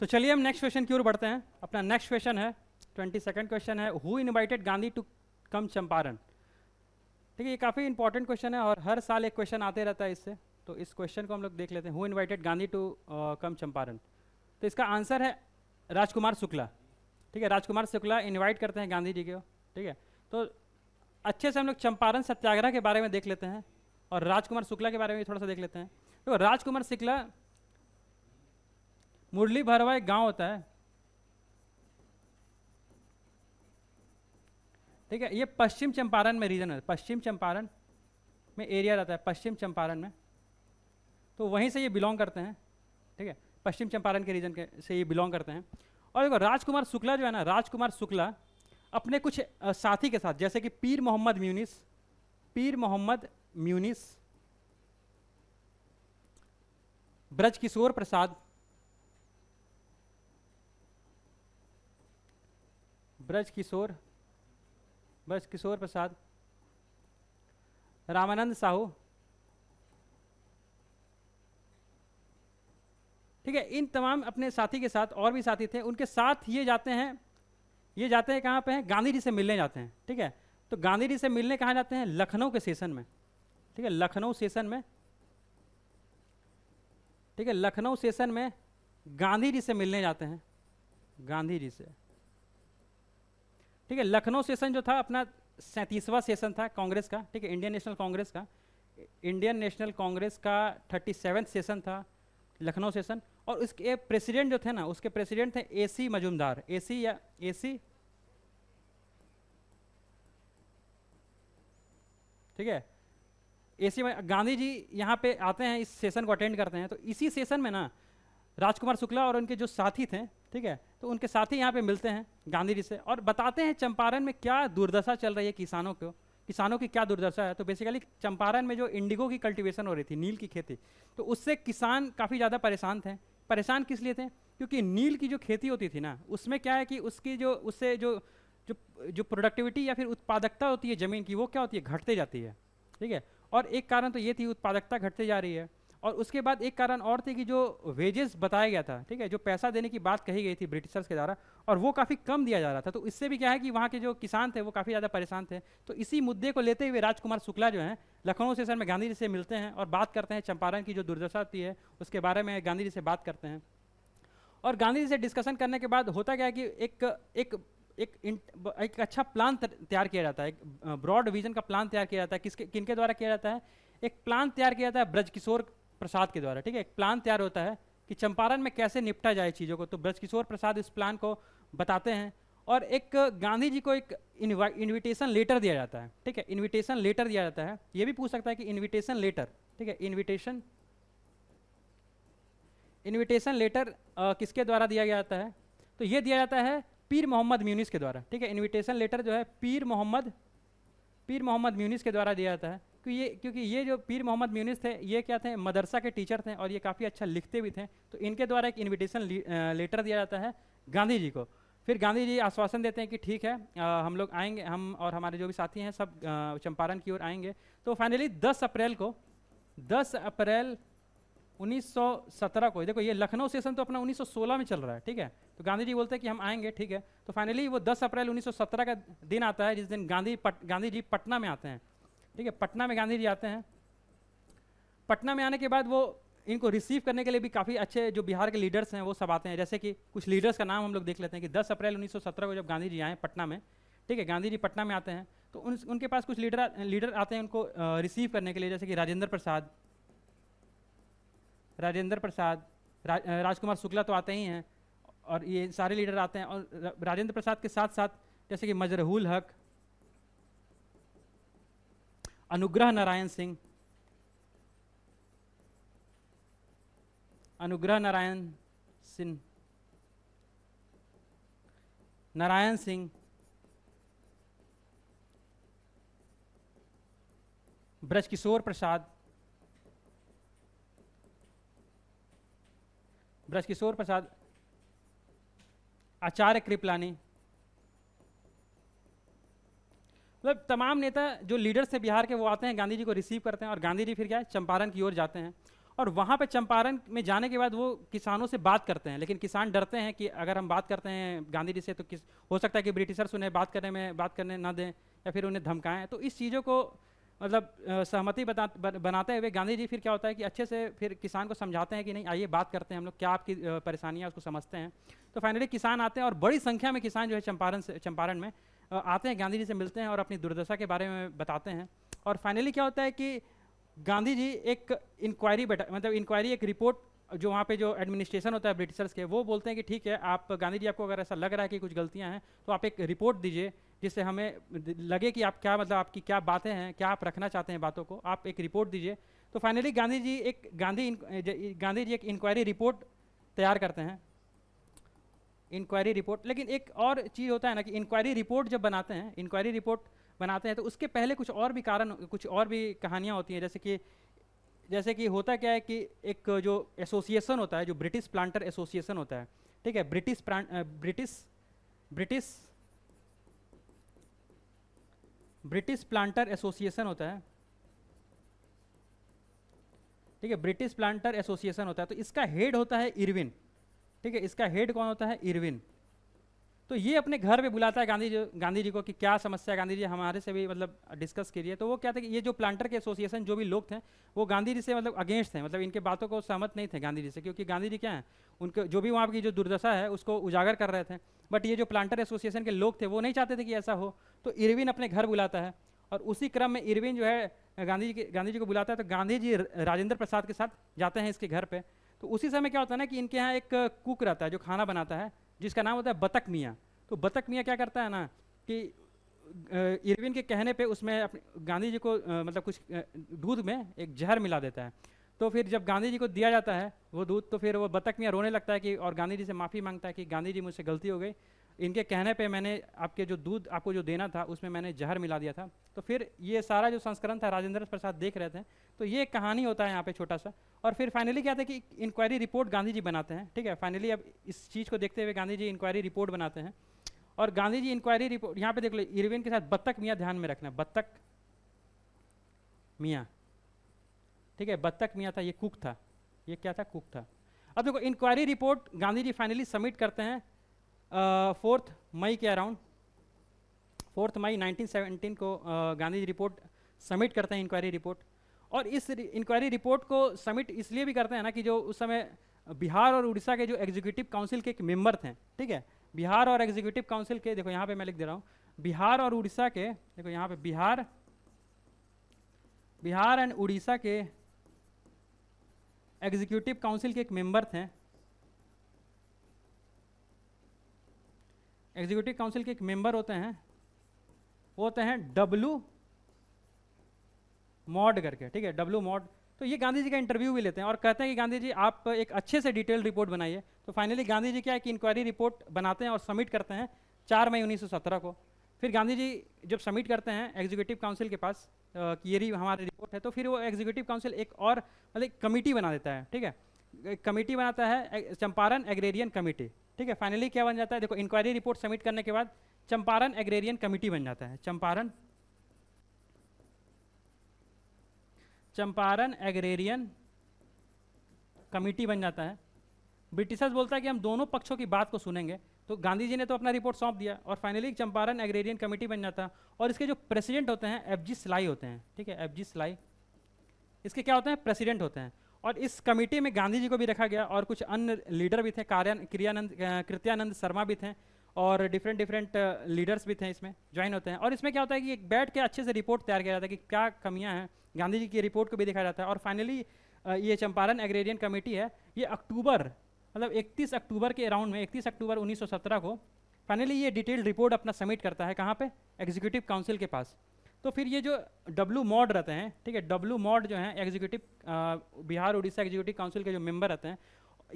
तो चलिए हम नेक्स्ट क्वेश्चन की ओर बढ़ते हैं। अपना नेक्स्ट क्वेश्चन है 22nd क्वेश्चन है, who invited Gandhi to come Champaran. ठीक है, ये काफ़ी इंपॉर्टेंट क्वेश्चन है और हर साल एक क्वेश्चन आते रहता है इससे, तो इस क्वेश्चन को हम लोग देख लेते हैं। Who invited Gandhi to come Champaran, तो इसका आंसर है राजकुमार शुक्ला, ठीक है, राजकुमार शुक्ला इनवाइट करते हैं गांधी जी को, ठीक है। तो अच्छे से हम लोग चंपारण सत्याग्रह के बारे में देख लेते हैं और राजकुमार शुक्ला के बारे में थोड़ा सा देख लेते हैं। तो राजकुमार शुक्ला, मुरली भरवा एक गांव होता है, ठीक है, ये पश्चिम चंपारण में रीजन है, पश्चिम चंपारण में एरिया रहता है, पश्चिम चंपारण में, तो वहीं से ये बिलोंग करते हैं, ठीक है, पश्चिम चंपारण के रीजन के से ये बिलोंग करते हैं। और देखो राजकुमार शुक्ला जो है ना, राजकुमार शुक्ला अपने कुछ साथी के साथ, जैसे कि पीर मोहम्मद म्यूनिस, ब्रजकिशोर प्रसाद, रामानंद साहू, ठीक है, इन तमाम अपने साथी के साथ, और भी साथी थे उनके साथ, ये जाते हैं कहाँ पे हैं, गांधी जी से मिलने जाते हैं, ठीक है। तो गांधी जी से मिलने कहाँ जाते हैं, लखनऊ के सेशन में, ठीक है, लखनऊ सेशन में, ठीक है, लखनऊ सेशन में गांधी जी से मिलने जाते हैं, गांधी जी से, ठीक है। लखनऊ सेशन जो था अपना 37वां सेशन था कांग्रेस का, ठीक है, इंडियन नेशनल कांग्रेस का 37वां सेशन था लखनऊ सेशन। और उसके प्रेसिडेंट जो थे ना, उसके प्रेसिडेंट थे एसी मजूमदार, एसी, ठीक है, एसी। गांधी जी यहाँ पे आते हैं, इस सेशन को अटेंड करते हैं, तो इसी सेशन में ना राजकुमार शुक्ला और उनके जो साथी थे, ठीक है, तो उनके साथी यहाँ पे मिलते हैं गांधी जी से और बताते हैं चंपारण में क्या दुर्दशा चल रही है, किसानों की क्या दुर्दशा है। तो बेसिकली चंपारण में जो इंडिगो की कल्टीवेशन हो रही थी, नील की खेती, तो उससे किसान काफ़ी ज़्यादा परेशान थे। परेशान किस लिए थे, क्योंकि नील की जो खेती होती थी ना, उसमें क्या है कि उसकी जो प्रोडक्टिविटी या फिर उत्पादकता होती है ज़मीन की, वो क्या होती है, घटते जाती है, ठीक है। और एक कारण तो ये थी, उत्पादकता घटते जा रही है, और उसके बाद एक कारण और थी कि जो वेजेस बताया गया था, ठीक है, जो पैसा देने की बात कही गई थी ब्रिटिशर्स के द्वारा, और वो काफ़ी कम दिया जा रहा था। तो इससे भी क्या है कि वहाँ के जो किसान थे वो काफ़ी ज़्यादा परेशान थे। तो इसी मुद्दे को लेते हुए राजकुमार शुक्ला जो हैं लखनऊ सेशन में गांधी जी से मिलते हैं और बात करते हैं चंपारण की जो दुर्दशा होती है उसके बारे में गांधी जी से बात करते हैं। और गांधी जी से डिस्कशन करने के बाद होता क्या है कि एक अच्छा प्लान तैयार किया जाता है, एक ब्रॉड विजन का प्लान तैयार किया जाता है। किनके द्वारा किया जाता है, एक प्लान तैयार किया जाता है ब्रजकिशोर प्रसाद के द्वारा, ठीक है। एक प्लान तैयार होता है कि चंपारण में कैसे निपटा जाए चीज़ों को, तो ब्रजकिशोर प्रसाद इस प्लान को बताते हैं और एक गांधी जी को एक इनविटेशन लेटर दिया जाता है, ठीक है, इनविटेशन लेटर दिया जाता है। ये भी पूछ सकता है कि इनविटेशन लेटर, ठीक है, इनविटेशन लेटर किसके द्वारा दिया गया जाता है, तो ये दिया जाता है पीर मोहम्मद म्यूनिस के द्वारा, ठीक है। इनविटेशन लेटर जो है पीर मोहम्मद म्यूनिस के द्वारा दिया जाता है, क्योंकि ये जो पीर मोहम्मद म्यूनिस थे ये क्या थे, मदरसा के टीचर थे और ये काफ़ी अच्छा लिखते भी थे। तो इनके द्वारा एक इनविटेशन लेटर दिया जाता है गांधी जी को। फिर गांधी जी आश्वासन देते हैं कि ठीक है, हम लोग आएंगे, हम और हमारे जो भी साथी हैं सब चंपारण की ओर आएंगे। तो फाइनली 10 अप्रैल 1917 को, देखो ये लखनऊ सेशन तो अपना 1916 में चल रहा है, ठीक है, तो गांधी जी बोलते हैं कि हम आएंगे, ठीक है। तो फाइनली वो 10 अप्रैल 1917 का दिन आता है जिस दिन गांधी जी पटना में आते हैं, ठीक है, पटना में गांधी जी आते हैं। पटना में आने के बाद वो इनको रिसीव करने के लिए भी काफ़ी अच्छे जो बिहार के लीडर्स हैं वो सब आते हैं। जैसे कि कुछ लीडर्स का नाम हम लोग देख लेते हैं कि 10 अप्रैल 1917 को जब गांधी जी आए पटना में, ठीक है, गांधी जी पटना में आते हैं तो उनके पास कुछ लीडर आते हैं उनको रिसीव करने के लिए, जैसे कि राजेंद्र प्रसाद, राजकुमार शुक्ला तो आते ही हैं, और ये सारे लीडर आते हैं। और राजेंद्र प्रसाद के साथ साथ जैसे कि मजरूल हक, अनुग्रह नारायण सिंह, नारायण सिंह, ब्रजकिशोर प्रसाद, आचार्य कृपलानी, मतलब तमाम नेता जो लीडर्स थे बिहार के वो आते हैं, गांधी जी को रिसीव करते हैं, और गांधी जी फिर क्या है चंपारण की ओर जाते हैं। और वहाँ पे चंपारण में जाने के बाद वो किसानों से बात करते हैं, लेकिन किसान डरते हैं कि अगर हम बात करते हैं गांधी जी से तो हो सकता है कि ब्रिटिशर्स उन्हें बात करने ना दें या फिर उन्हें धमकाएं। तो इस चीज़ों को मतलब सहमति बनाते हुए गांधी जी फिर क्या होता है कि अच्छे से फिर किसान को समझाते हैं कि नहीं आइए बात करते हैं हम लोग, क्या आपकी परेशानियाँ उसको समझते हैं। तो फाइनली किसान आते हैं और बड़ी संख्या में किसान जो है चंपारण में आते हैं, गांधी जी से मिलते हैं और अपनी दुर्दशा के बारे में बताते हैं। और फाइनली क्या होता है कि गांधी जी एक इंक्वायरी एक रिपोर्ट जो वहाँ पे जो एडमिनिस्ट्रेशन होता है ब्रिटिशर्स के, वो बोलते हैं कि ठीक है आप गांधी जी आपको अगर ऐसा लग रहा है कि कुछ गलतियाँ हैं तो आप एक रिपोर्ट दीजिए जिससे हमें लगे कि आप क्या मतलब आपकी क्या बातें हैं, क्या आप रखना चाहते हैं बातों को, आप एक रिपोर्ट दीजिए। तो फाइनली गांधी जी एक इंक्वायरी रिपोर्ट तैयार करते हैं, इंक्वायरी रिपोर्ट। लेकिन एक और चीज़ होता है ना कि इंक्वायरी रिपोर्ट जब बनाते हैं तो उसके पहले कुछ और भी कहानियाँ होती हैं। जैसे कि होता क्या है कि एक जो एसोसिएशन होता है, जो ब्रिटिश प्लांटर एसोसिएशन होता है, ठीक है, ब्रिटिश प्लांटर एसोसिएशन होता है, ठीक है, ब्रिटिश प्लांटर एसोसिएशन होता है। तो इसका हेड होता है इरविन, ठीक है, इसका हेड कौन होता है, इरविन। तो ये अपने घर पे बुलाता है गांधी जी को कि क्या समस्या, गांधी जी हमारे से भी मतलब डिस्कस कीजिए। तो वो क्या था कि ये जो प्लांटर के एसोसिएशन जो भी लोग थे वो गांधी जी से मतलब अगेंस्ट थे, मतलब इनके बातों को सहमत नहीं थे गांधी जी से, क्योंकि गांधी जी क्या है उनके जो भी वहाँ की जो दुर्दशा है उसको उजागर कर रहे थे। बट ये जो प्लांटर एसोसिएशन के लोग थे वो नहीं चाहते थे कि ऐसा हो। तो इरविन अपने घर बुलाता है और उसी क्रम में इरविन जो है गांधी जी को बुलाता है। तो गांधी जी राजेंद्र प्रसाद के साथ जाते हैं इसके घर पर। तो उसी समय क्या होता है ना कि इनके यहाँ एक कुक रहता है जो खाना बनाता है, जिसका नाम होता है बतख मियाँ। तो बतख मियाँ क्या करता है ना कि इरविन के कहने पे उसमें अपने गांधी जी को मतलब कुछ दूध में एक जहर मिला देता है। तो फिर जब गांधी जी को दिया जाता है वो दूध, तो फिर वो बतख मियाँ रोने लगता है कि और गांधी जी से माफ़ी मांगता है कि गांधी जी मुझसे गलती हो गई, इनके कहने पे मैंने आपके जो दूध आपको जो देना था उसमें मैंने जहर मिला दिया था। तो फिर ये सारा जो संस्करण था राजेंद्र प्रसाद देख रहे थे। तो ये एक कहानी होता है यहाँ पे छोटा सा। और फिर फाइनली क्या था कि इंक्वायरी रिपोर्ट गांधी जी बनाते हैं, ठीक है। फाइनली अब इस चीज़ को देखते हुए गांधी जी इंक्वायरी रिपोर्ट बनाते हैं और गांधी जी इंक्वायरी रिपोर्ट यहाँ पे देख लो, इरविन के साथ बतख मियाँ ध्यान में रखना, बतख मियाँ, ठीक है, बतख मियाँ था, ये कुक था, ये क्या था, कुक था। अब देखो inquiry report Gandhi ji finally submit करते हैं 4 मई के अराउंड, 4 मई 1917 को गांधी जी रिपोर्ट सबमिट करते हैं इंक्वायरी रिपोर्ट। और इस इंक्वायरी रिपोर्ट को सबमिट इसलिए भी करते हैं ना कि जो उस समय बिहार और उड़ीसा के जो एग्जीक्यूटिव काउंसिल के एक मेंबर थे, ठीक है, बिहार और एग्जीक्यूटिव काउंसिल के, देखो यहाँ पे मैं लिख दे रहा हूँ, बिहार और उड़ीसा के, देखो यहाँ पे बिहार एंड उड़ीसा के एग्जीक्यूटिव काउंसिल के एक मेंबर थे, एग्जीक्यूटिव काउंसिल के एक मेंबर होते हैं, वो होते हैं डब्ल्यू मॉड करके, ठीक है, डब्ल्यू मॉड। तो ये गांधी जी का इंटरव्यू भी लेते हैं और कहते हैं कि गांधी जी आप एक अच्छे से डिटेल रिपोर्ट बनाइए। तो फाइनली गांधी जी क्या है कि इंक्वायरी रिपोर्ट बनाते हैं और सबमिट करते हैं 4 मई 1917 को। फिर गांधी जी जब सबमिट करते हैं एग्जीक्यूटिव काउंसिल के पास कि ये हमारी रिपोर्ट है, तो फिर वो एग्जीक्यूटिव काउंसिल एक और मतलब कमेटी बना देता है, ठीक है, कमेटी बनाता है चंपारण एग्रेरियन कमेटी, ठीक है। फाइनली क्या बन जाता है, देखो इंक्वायरी रिपोर्ट सबमिट करने के बाद चंपारण एग्रेरियन कमेटी बन जाता है, चंपारण एग्रेरियन कमेटी बन जाता है। ब्रिटिशर्स बोलता है कि हम दोनों पक्षों की बात को सुनेंगे। तो गांधी जी ने तो अपना रिपोर्ट सौंप दिया और फाइनली चंपारण एग्रेरियन कमेटी बन जाता है। और इसके जो प्रेसिडेंट होते हैं FG स्लाई होते हैं, ठीक है, FG स्लाई, इसके क्या होते हैं, प्रेसिडेंट होते हैं। और इस कमेटी में गांधी जी को भी रखा गया और कुछ अन्य लीडर भी थे, कृत्यानंद शर्मा भी थे और डिफरेंट डिफरेंट लीडर्स भी थे, इसमें ज्वाइन होते हैं। और इसमें क्या होता है कि एक बैठ के अच्छे से रिपोर्ट तैयार किया जाता है कि क्या कमियां हैं, गांधी जी की रिपोर्ट को भी दिखाया जाता है। और फाइनली ये चंपारण एग्रेरियन कमेटी है, ये अक्टूबर मतलब 31 अक्टूबर के अराउंड में 31 अक्टूबर 1917 को फाइनली ये डिटेल्ड रिपोर्ट अपना सबमिट करता है, कहाँ पे, एग्जीक्यूटिव काउंसिल के पास। तो फिर ये जो डब्ल्यू मॉड रहते हैं, ठीक है, डब्ल्यू मॉड जो है executive Bihar Orissa executive council के जो मेंबर रहते हैं,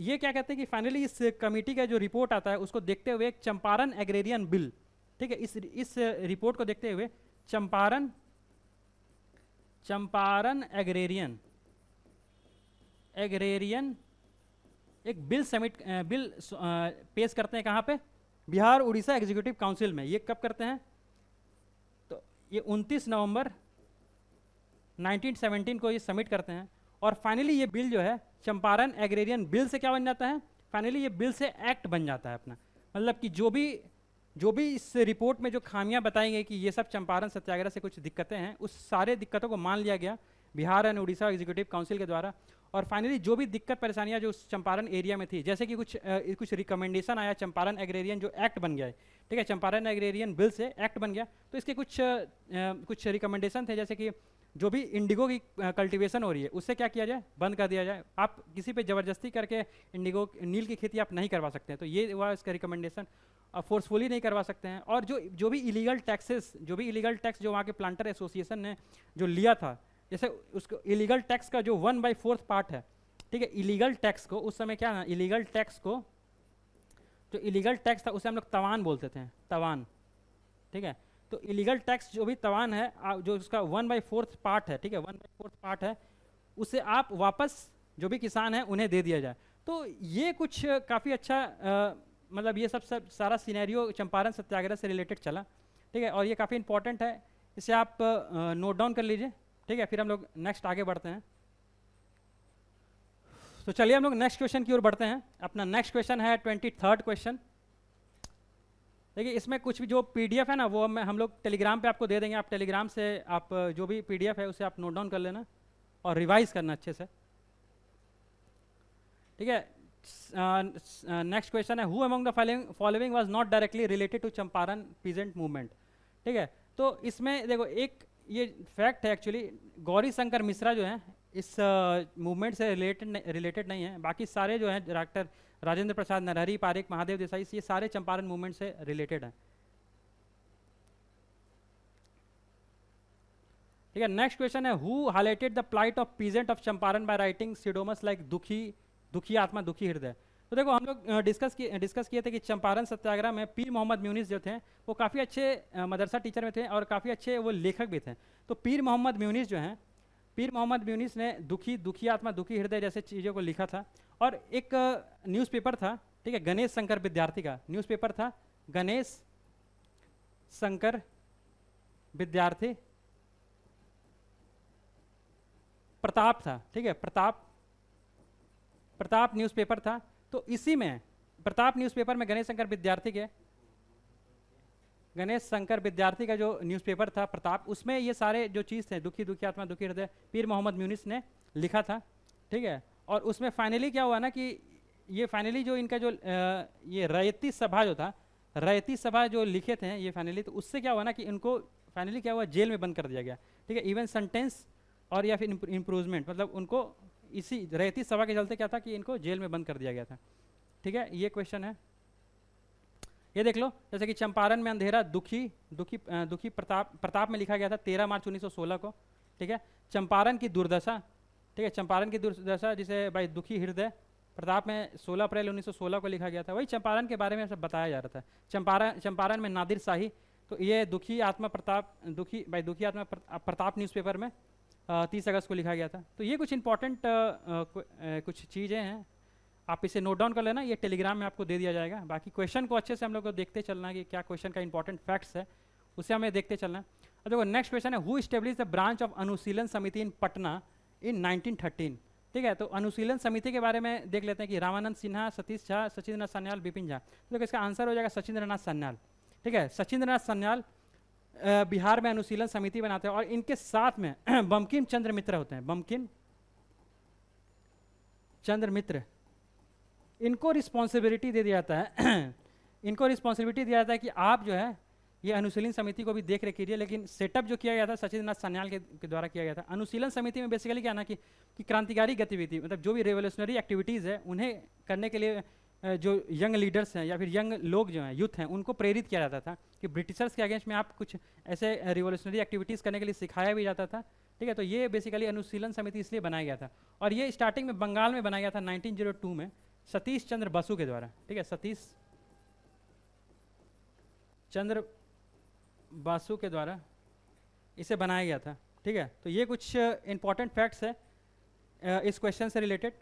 ये क्या कहते हैं कि फाइनली इस कमेटी का जो रिपोर्ट आता है उसको देखते हुए एक चंपारण एग्रेरियन बिल, ठीक है, इस रिपोर्ट को देखते हुए चंपारण एग्रेरियन एक बिल पेश करते हैं, कहाँ पे, बिहार उड़ीसा एग्जीक्यूटिव काउंसिल में। ये कब करते हैं, तो ये 29 नवंबर 1917 को ये सबमिट करते हैं। और फाइनली ये बिल जो है चंपारण एग्रेरियन बिल से क्या बन जाता है, फाइनली ये बिल से एक्ट बन जाता है अपना। मतलब कि जो भी इस रिपोर्ट में जो खामियां बताई गई कि ये सब चंपारण सत्याग्रह से कुछ दिक्कतें हैं, उस सारे दिक्कतों को मान लिया गया Bihar and Orissa executive council के द्वारा। और फाइनली जो भी दिक्कत परेशानियां जो उस चंपारण एरिया में थी, जैसे कि कुछ रिकमेंडेशन आया, चंपारण एग्रेरियन जो एक्ट बन गया है, ठीक है, चंपारण एग्रेरियन बिल से एक्ट बन गया, तो इसके कुछ रिकमेंडेशन थे, जैसे कि जो भी इंडिगो की कल्टीवेशन हो रही है उससे क्या किया जाए, बंद कर दिया जाए। आप किसी पे ज़बरदस्ती करके इंडिगो नील की खेती आप नहीं करवा सकते हैं, तो ये हुआ इसका रिकमेंडेशन। फोर्सफुली नहीं करवा सकते हैं। और जो भी इलीगल टैक्स जो वहाँ के प्लांटर एसोसिएशन ने जो लिया था, जैसे उसको इलीगल टैक्स का जो 1/4 पार्ट है, ठीक है, इलीगल टैक्स को उस समय क्या ना, इलीगल टैक्स को जो इलीगल टैक्स था उसे हम लोग तवान बोलते थे, तवान, ठीक है। तो इलीगल टैक्स जो भी तवान है, जो उसका 1/4 पार्ट है, ठीक है, 1/4 पार्ट है, उसे आप वापस जो भी किसान हैं उन्हें दे दिया जाए। तो ये कुछ काफ़ी अच्छा मतलब ये सब सारा सिनेरियो चंपारण सत्याग्रह से रिलेटेड चला, ठीक है, और ये काफ़ी इंपॉर्टेंट है, इसे आप नोट डाउन कर लीजिए, ठीक है। फिर हम लोग नेक्स्ट आगे बढ़ते हैं। तो चलिए हम लोग नेक्स्ट क्वेश्चन की ओर बढ़ते हैं। अपना नेक्स्ट क्वेश्चन है 23rd क्वेश्चन। देखिए इसमें कुछ भी जो पीडीएफ है ना, वो हम लोग टेलीग्राम पे आपको दे देंगे। आप टेलीग्राम से आप जो भी पीडीएफ है उसे आप नोट डाउन कर लेना और रिवाइज करना अच्छे से, ठीक है। नेक्स्ट क्वेश्चन है, who among the following was not directly related to Champaran peasant movement, ठीक है। तो इसमें देखो एक ये फैक्ट है एक्चुअली, गौरी शंकर मिश्रा जो हैं इस मूवमेंट से रिलेटेड नहीं है। बाकी सारे जो हैं डॉक्टर राजेंद्र प्रसाद, नरहरी पारिक, महादेव देसाई, ये सारे चंपारण मूवमेंट से रिलेटेड हैं, ठीक है। नेक्स्ट क्वेश्चन है, who highlighted the plight of peasant of Champaran by writing pseudonyms like Dukhi Atma दुखी हृदय। तो देखो हम लोग डिस्कस किए थे कि चंपारण सत्याग्रह में पीर मोहम्मद म्यूनिस जो थे वो काफ़ी अच्छे मदरसा टीचर में थे और काफ़ी अच्छे वो लेखक भी थे। तो पीर मोहम्मद म्यूनिस जो हैं, पीर मोहम्मद म्यूनिस ने दुखी आत्मा दुखी हृदय जैसे चीज़ों को लिखा था। और एक न्यूज़पेपर था, ठीक है, गणेश शंकर विद्यार्थी का न्यूज़पेपर था, गणेश शंकर विद्यार्थी प्रताप था, ठीक है, प्रताप न्यूज़पेपर था। तो इसी में प्रताप न्यूज़पेपर में गणेश शंकर विद्यार्थी का जो न्यूज़पेपर था प्रताप, उसमें ये सारे जो चीज़ थे दुखी आत्मा दुखी हृदय पीर मोहम्मद म्यूनिस ने लिखा था, ठीक है। और उसमें फाइनली क्या हुआ ना कि ये फाइनली जो इनका जो ये रैयती सभा जो लिखे थे ये फाइनली, तो उससे क्या हुआ ना कि इनको फाइनली क्या हुआ, जेल में बंद कर दिया गया, ठीक है। इवन सेंटेंस और या फिर इम्प्रूवमेंट, मतलब उनको इसी रैयती सभा के चलते क्या था कि इनको जेल में बंद कर दिया गया था, ठीक है। ये क्वेश्चन है, ये देख लो, जैसे कि चंपारण में अंधेरा दुखी प्रताप में लिखा गया था 13 मार्च 1916 को, ठीक है। चंपारण की दुर्दशा, ठीक है, चंपारण की दुर्दशा जिसे भाई दुखी हृदय प्रताप में 16 अप्रैल 1916 को लिखा गया था। वही चंपारण के बारे में सब बताया जा रहा था। चंपारण में नादिर शाही, तो ये दुखी आत्मा प्रताप न्यूज़पेपर में 30 अगस्त को लिखा गया था। तो ये कुछ इंपॉर्टेंट कुछ चीज़ें हैं, आप इसे नोट डाउन कर लेना, ये टेलीग्राम में आपको दे दिया जाएगा। बाकी क्वेश्चन को अच्छे से हम लोग को देखते चलना है कि क्या क्वेश्चन का इंपॉर्टेंट फैक्ट्स है, उसे हमें देखते चलना है। अब देखो नेक्स्ट क्वेश्चन है, who establish the branch of Anushilan Samiti इन पटना इन 1913, ठीक है। तो अनुशीलन समिति के बारे में देख लेते हैं कि रामानंद सिन्हा, सतीश झा, सचिंद्रनाथ सान्याल, विपिन झा। तो देखो इसका आंसर हो जाएगा सचिंद्रनाथ सान्याल, ठीक है। सचिंद्रनाथ सान्याल बिहार में अनुशीलन समिति बनाते हैं और इनके साथ में बंकिम चंद्र मित्र होते हैं, बंकिम चंद्र मित्र। इनको रिस्पॉन्सिबिलिटी दे दिया जाता है इनको रिस्पॉन्सिबिलिटी दिया जाता है कि आप जो है ये अनुशीलन समिति को भी देख रेख कीजिए। लेकिन सेटअप जो किया गया था सचिंद्र नाथ सान्याल के द्वारा किया गया था। अनुशीलन समिति में बेसिकली क्या ना कि क्रांतिकारी गतिविधि, मतलब जो भी रेवोल्यूशनरी एक्टिविटीज़ है उन्हें करने के लिए जो यंग लीडर्स हैं या फिर यंग लोग जो हैं, यूथ हैं, उनको प्रेरित किया जाता था कि ब्रिटिशर्स के अगेंस्ट में आप कुछ ऐसे रिवोल्यूशनरी एक्टिविटीज़ करने के लिए सिखाया भी जाता था। ठीक है, तो ये बेसिकली अनुशीलन समिति इसलिए बनाया गया था और ये स्टार्टिंग में बंगाल में बनाया गया था 1902 में सतीश चंद्र बसु के द्वारा। ठीक है, सतीश चंद्र बासु के द्वारा इसे बनाया गया था। ठीक है, तो ये कुछ इंपॉर्टेंट फैक्ट्स है इस क्वेश्चन से रिलेटेड।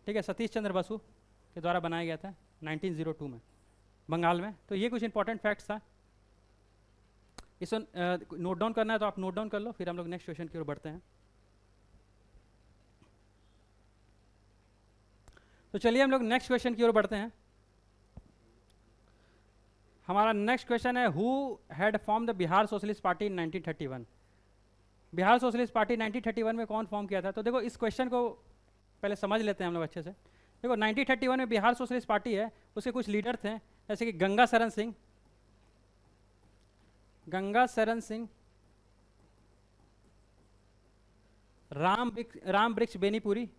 ठीक है, सतीश चंद्र बसु के द्वारा बनाया गया था 1902 में बंगाल में। तो ये कुछ इंपॉर्टेंट फैक्ट्स था, इसको नोट डाउन करना है तो आप नोट डाउन कर लो, फिर हम लोग नेक्स्ट क्वेश्चन की ओर बढ़ते हैं। तो चलिए हम लोग नेक्स्ट क्वेश्चन की ओर बढ़ते हैं। हमारा नेक्स्ट क्वेश्चन है, who had form the Bihar socialist party in 1931। Bihar socialist party 1931 में कौन फॉर्म किया था? तो देखो इस क्वेश्चन को पहले समझ लेते हैं हम लोग अच्छे से। देखो 1931 में बिहार सोशलिस्ट पार्टी है, उसके कुछ लीडर थे जैसे कि गंगा शरण सिंह, राम वृक्ष बेनीपुरी,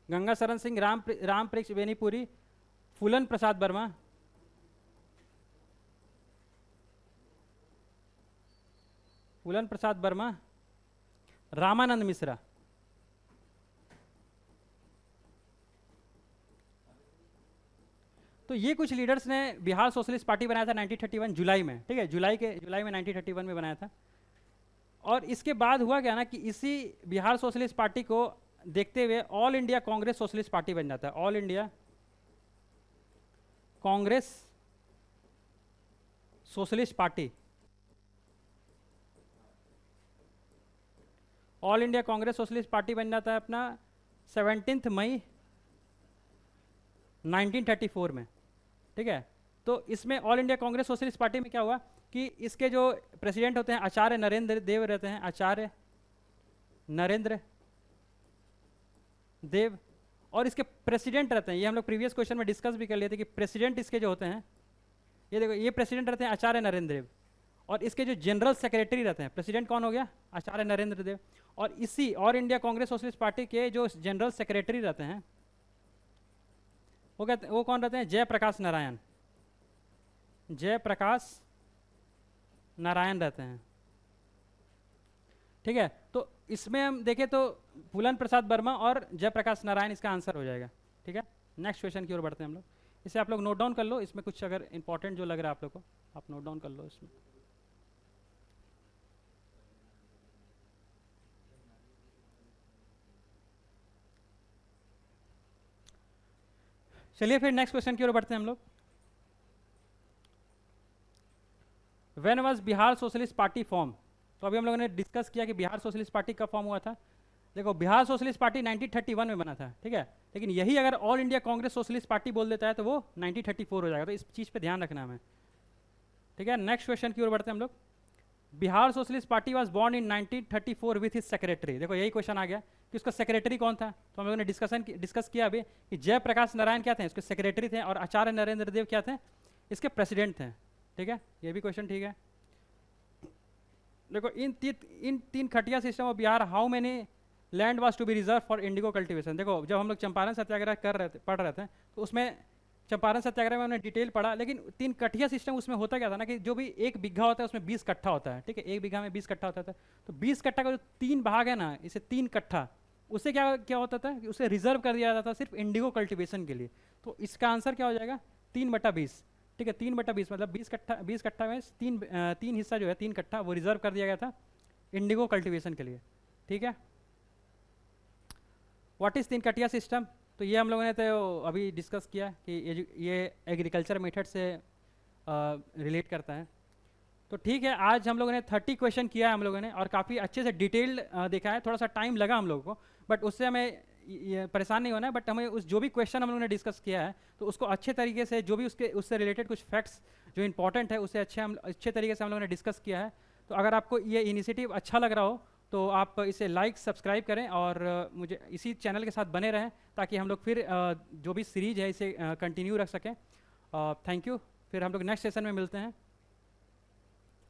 गंगा शरण सिंह, राम वृक्ष बेनीपुरी, फूलन प्रसाद वर्मा, रामानंद मिश्रा। तो ये कुछ लीडर्स ने बिहार सोशलिस्ट पार्टी बनाया था 1931 जुलाई में। ठीक है, जुलाई में 1931 में बनाया था। और इसके बाद हुआ क्या ना कि इसी बिहार सोशलिस्ट पार्टी को देखते हुए all India Congress socialist party बन जाता है। All India Congress socialist party, all India Congress socialist party बन जाता है अपना 17 मई 1934 में। ठीक है, तो इसमें all India Congress socialist party में क्या हुआ कि इसके जो प्रेसिडेंट होते हैं आचार्य नरेंद्र देव रहते हैं, आचार्य नरेंद्र देव, और इसके प्रेसिडेंट रहते हैं, ये हम लोग प्रीवियस क्वेश्चन में डिस्कस भी कर लिए थे कि प्रेसिडेंट इसके जो होते हैं, ये देखो ये प्रेसिडेंट रहते हैं आचार्य नरेंद्र देव, और इसके जो जनरल सेक्रेटरी रहते हैं, प्रेसिडेंट कौन हो गया? आचार्य नरेंद्र देव। और इसी all India Congress socialist party के जो जनरल सेक्रेटरी रहते हैं वो कौन रहते हैं? जयप्रकाश नारायण, जयप्रकाश नारायण रहते हैं। ठीक है, तो इसमें हम देखें तो फूलन प्रसाद वर्मा और जयप्रकाश नारायण इसका आंसर हो जाएगा। ठीक है, नेक्स्ट क्वेश्चन की ओर बढ़ते हैं हम लोग। इसे आप लोग नोट डाउन कर लो, इसमें कुछ अगर इंपॉर्टेंट जो लग रहा है आप लोग को आप नोट डाउन कर लो इसमें। चलिए फिर नेक्स्ट क्वेश्चन की ओर बढ़ते हैं हम लोग। When was Bihar socialist party form? तो अभी हम लोगों ने डिस्कस किया कि बिहार सोशलिस्ट पार्टी कब फॉर्म हुआ था। देखो बिहार सोशलिस्ट पार्टी 1931 में बना था। ठीक है, लेकिन यही अगर all India Congress socialist party बोल देता है तो वो 1934 हो जाएगा, तो इस चीज़ पे ध्यान रखना हमें। ठीक है, नेक्स्ट क्वेश्चन की ओर बढ़ते हैं हम लोग। Bihar socialist party was born in 1934 with his secretary. देखो यही क्वेश्चन आ गया कि उसका सेक्रेटरी कौन था। तो हम लोगों ने डिस्कस किया अभी कि जयप्रकाश नारायण क्या थे, इसके सेक्रेटरी थे, और आचार्य नरेंद्र देव क्या थे, इसके प्रेसिडेंट थे। ठीक है, ये भी क्वेश्चन ठीक है। देखो in Tinkathia system of Bihar how many land was to be reserve for indigo cultivation. देखो जब हम लोग चंपारण सत्याग्रह पढ़ रहे थे तो उसमें चंपारण सत्याग्रह में हमने डिटेल पढ़ा, लेकिन तीन कठिया सिस्टम उसमें होता क्या था ना कि जो भी एक बीघा होता है उसमें 20 कट्ठा होता है। ठीक है, एक बीघा में 20 कट्ठा होता था, तो 20 कट्ठा का जो 3 भाग है ना, इसे 3 कट्ठा, उससे क्या होता था कि उसे रिजर्व कर दिया जाता था सिर्फ इंडिगो कल्टीवेशन के लिए। तो इसका आंसर क्या हो जाएगा? 3/20। ठीक है, 3/20 मतलब 20 कट्ठा में तीन हिस्सा जो है 3 कट्ठा वो रिजर्व कर दिया गया था इंडिगो कल्टीवेशन के लिए। ठीक है, व्हाट इज 3 कटिया सिस्टम? तो ये हम लोगों ने तो अभी डिस्कस किया कि ये एग्रीकल्चर मेथड से रिलेट करता है। तो ठीक है, आज हम लोगों ने 30 क्वेश्चन किया है हम लोगों ने, और काफ़ी अच्छे से डिटेल्ड देखा है। थोड़ा सा टाइम लगा हम लोगों को, बट उससे हमें ये परेशान नहीं होना है। बट हमें उस जो भी क्वेश्चन हम लोगों ने डिस्कस किया है, तो उसको अच्छे तरीके से, जो भी उससे रिलेटेड कुछ फैक्ट्स जो इंपॉर्टेंट है, उसे अच्छे तरीके से हम लोगों ने डिस्कस किया है। तो अगर आपको ये इनिशिएटिव अच्छा लग रहा हो तो आप इसे लाइक सब्सक्राइब करें, और मुझे इसी चैनल के साथ बने रहें, ताकि हम लोग फिर जो भी सीरीज है इसे कंटिन्यू रख सकें। Thank you. फिर हम लोग नेक्स्ट सेशन में मिलते हैं।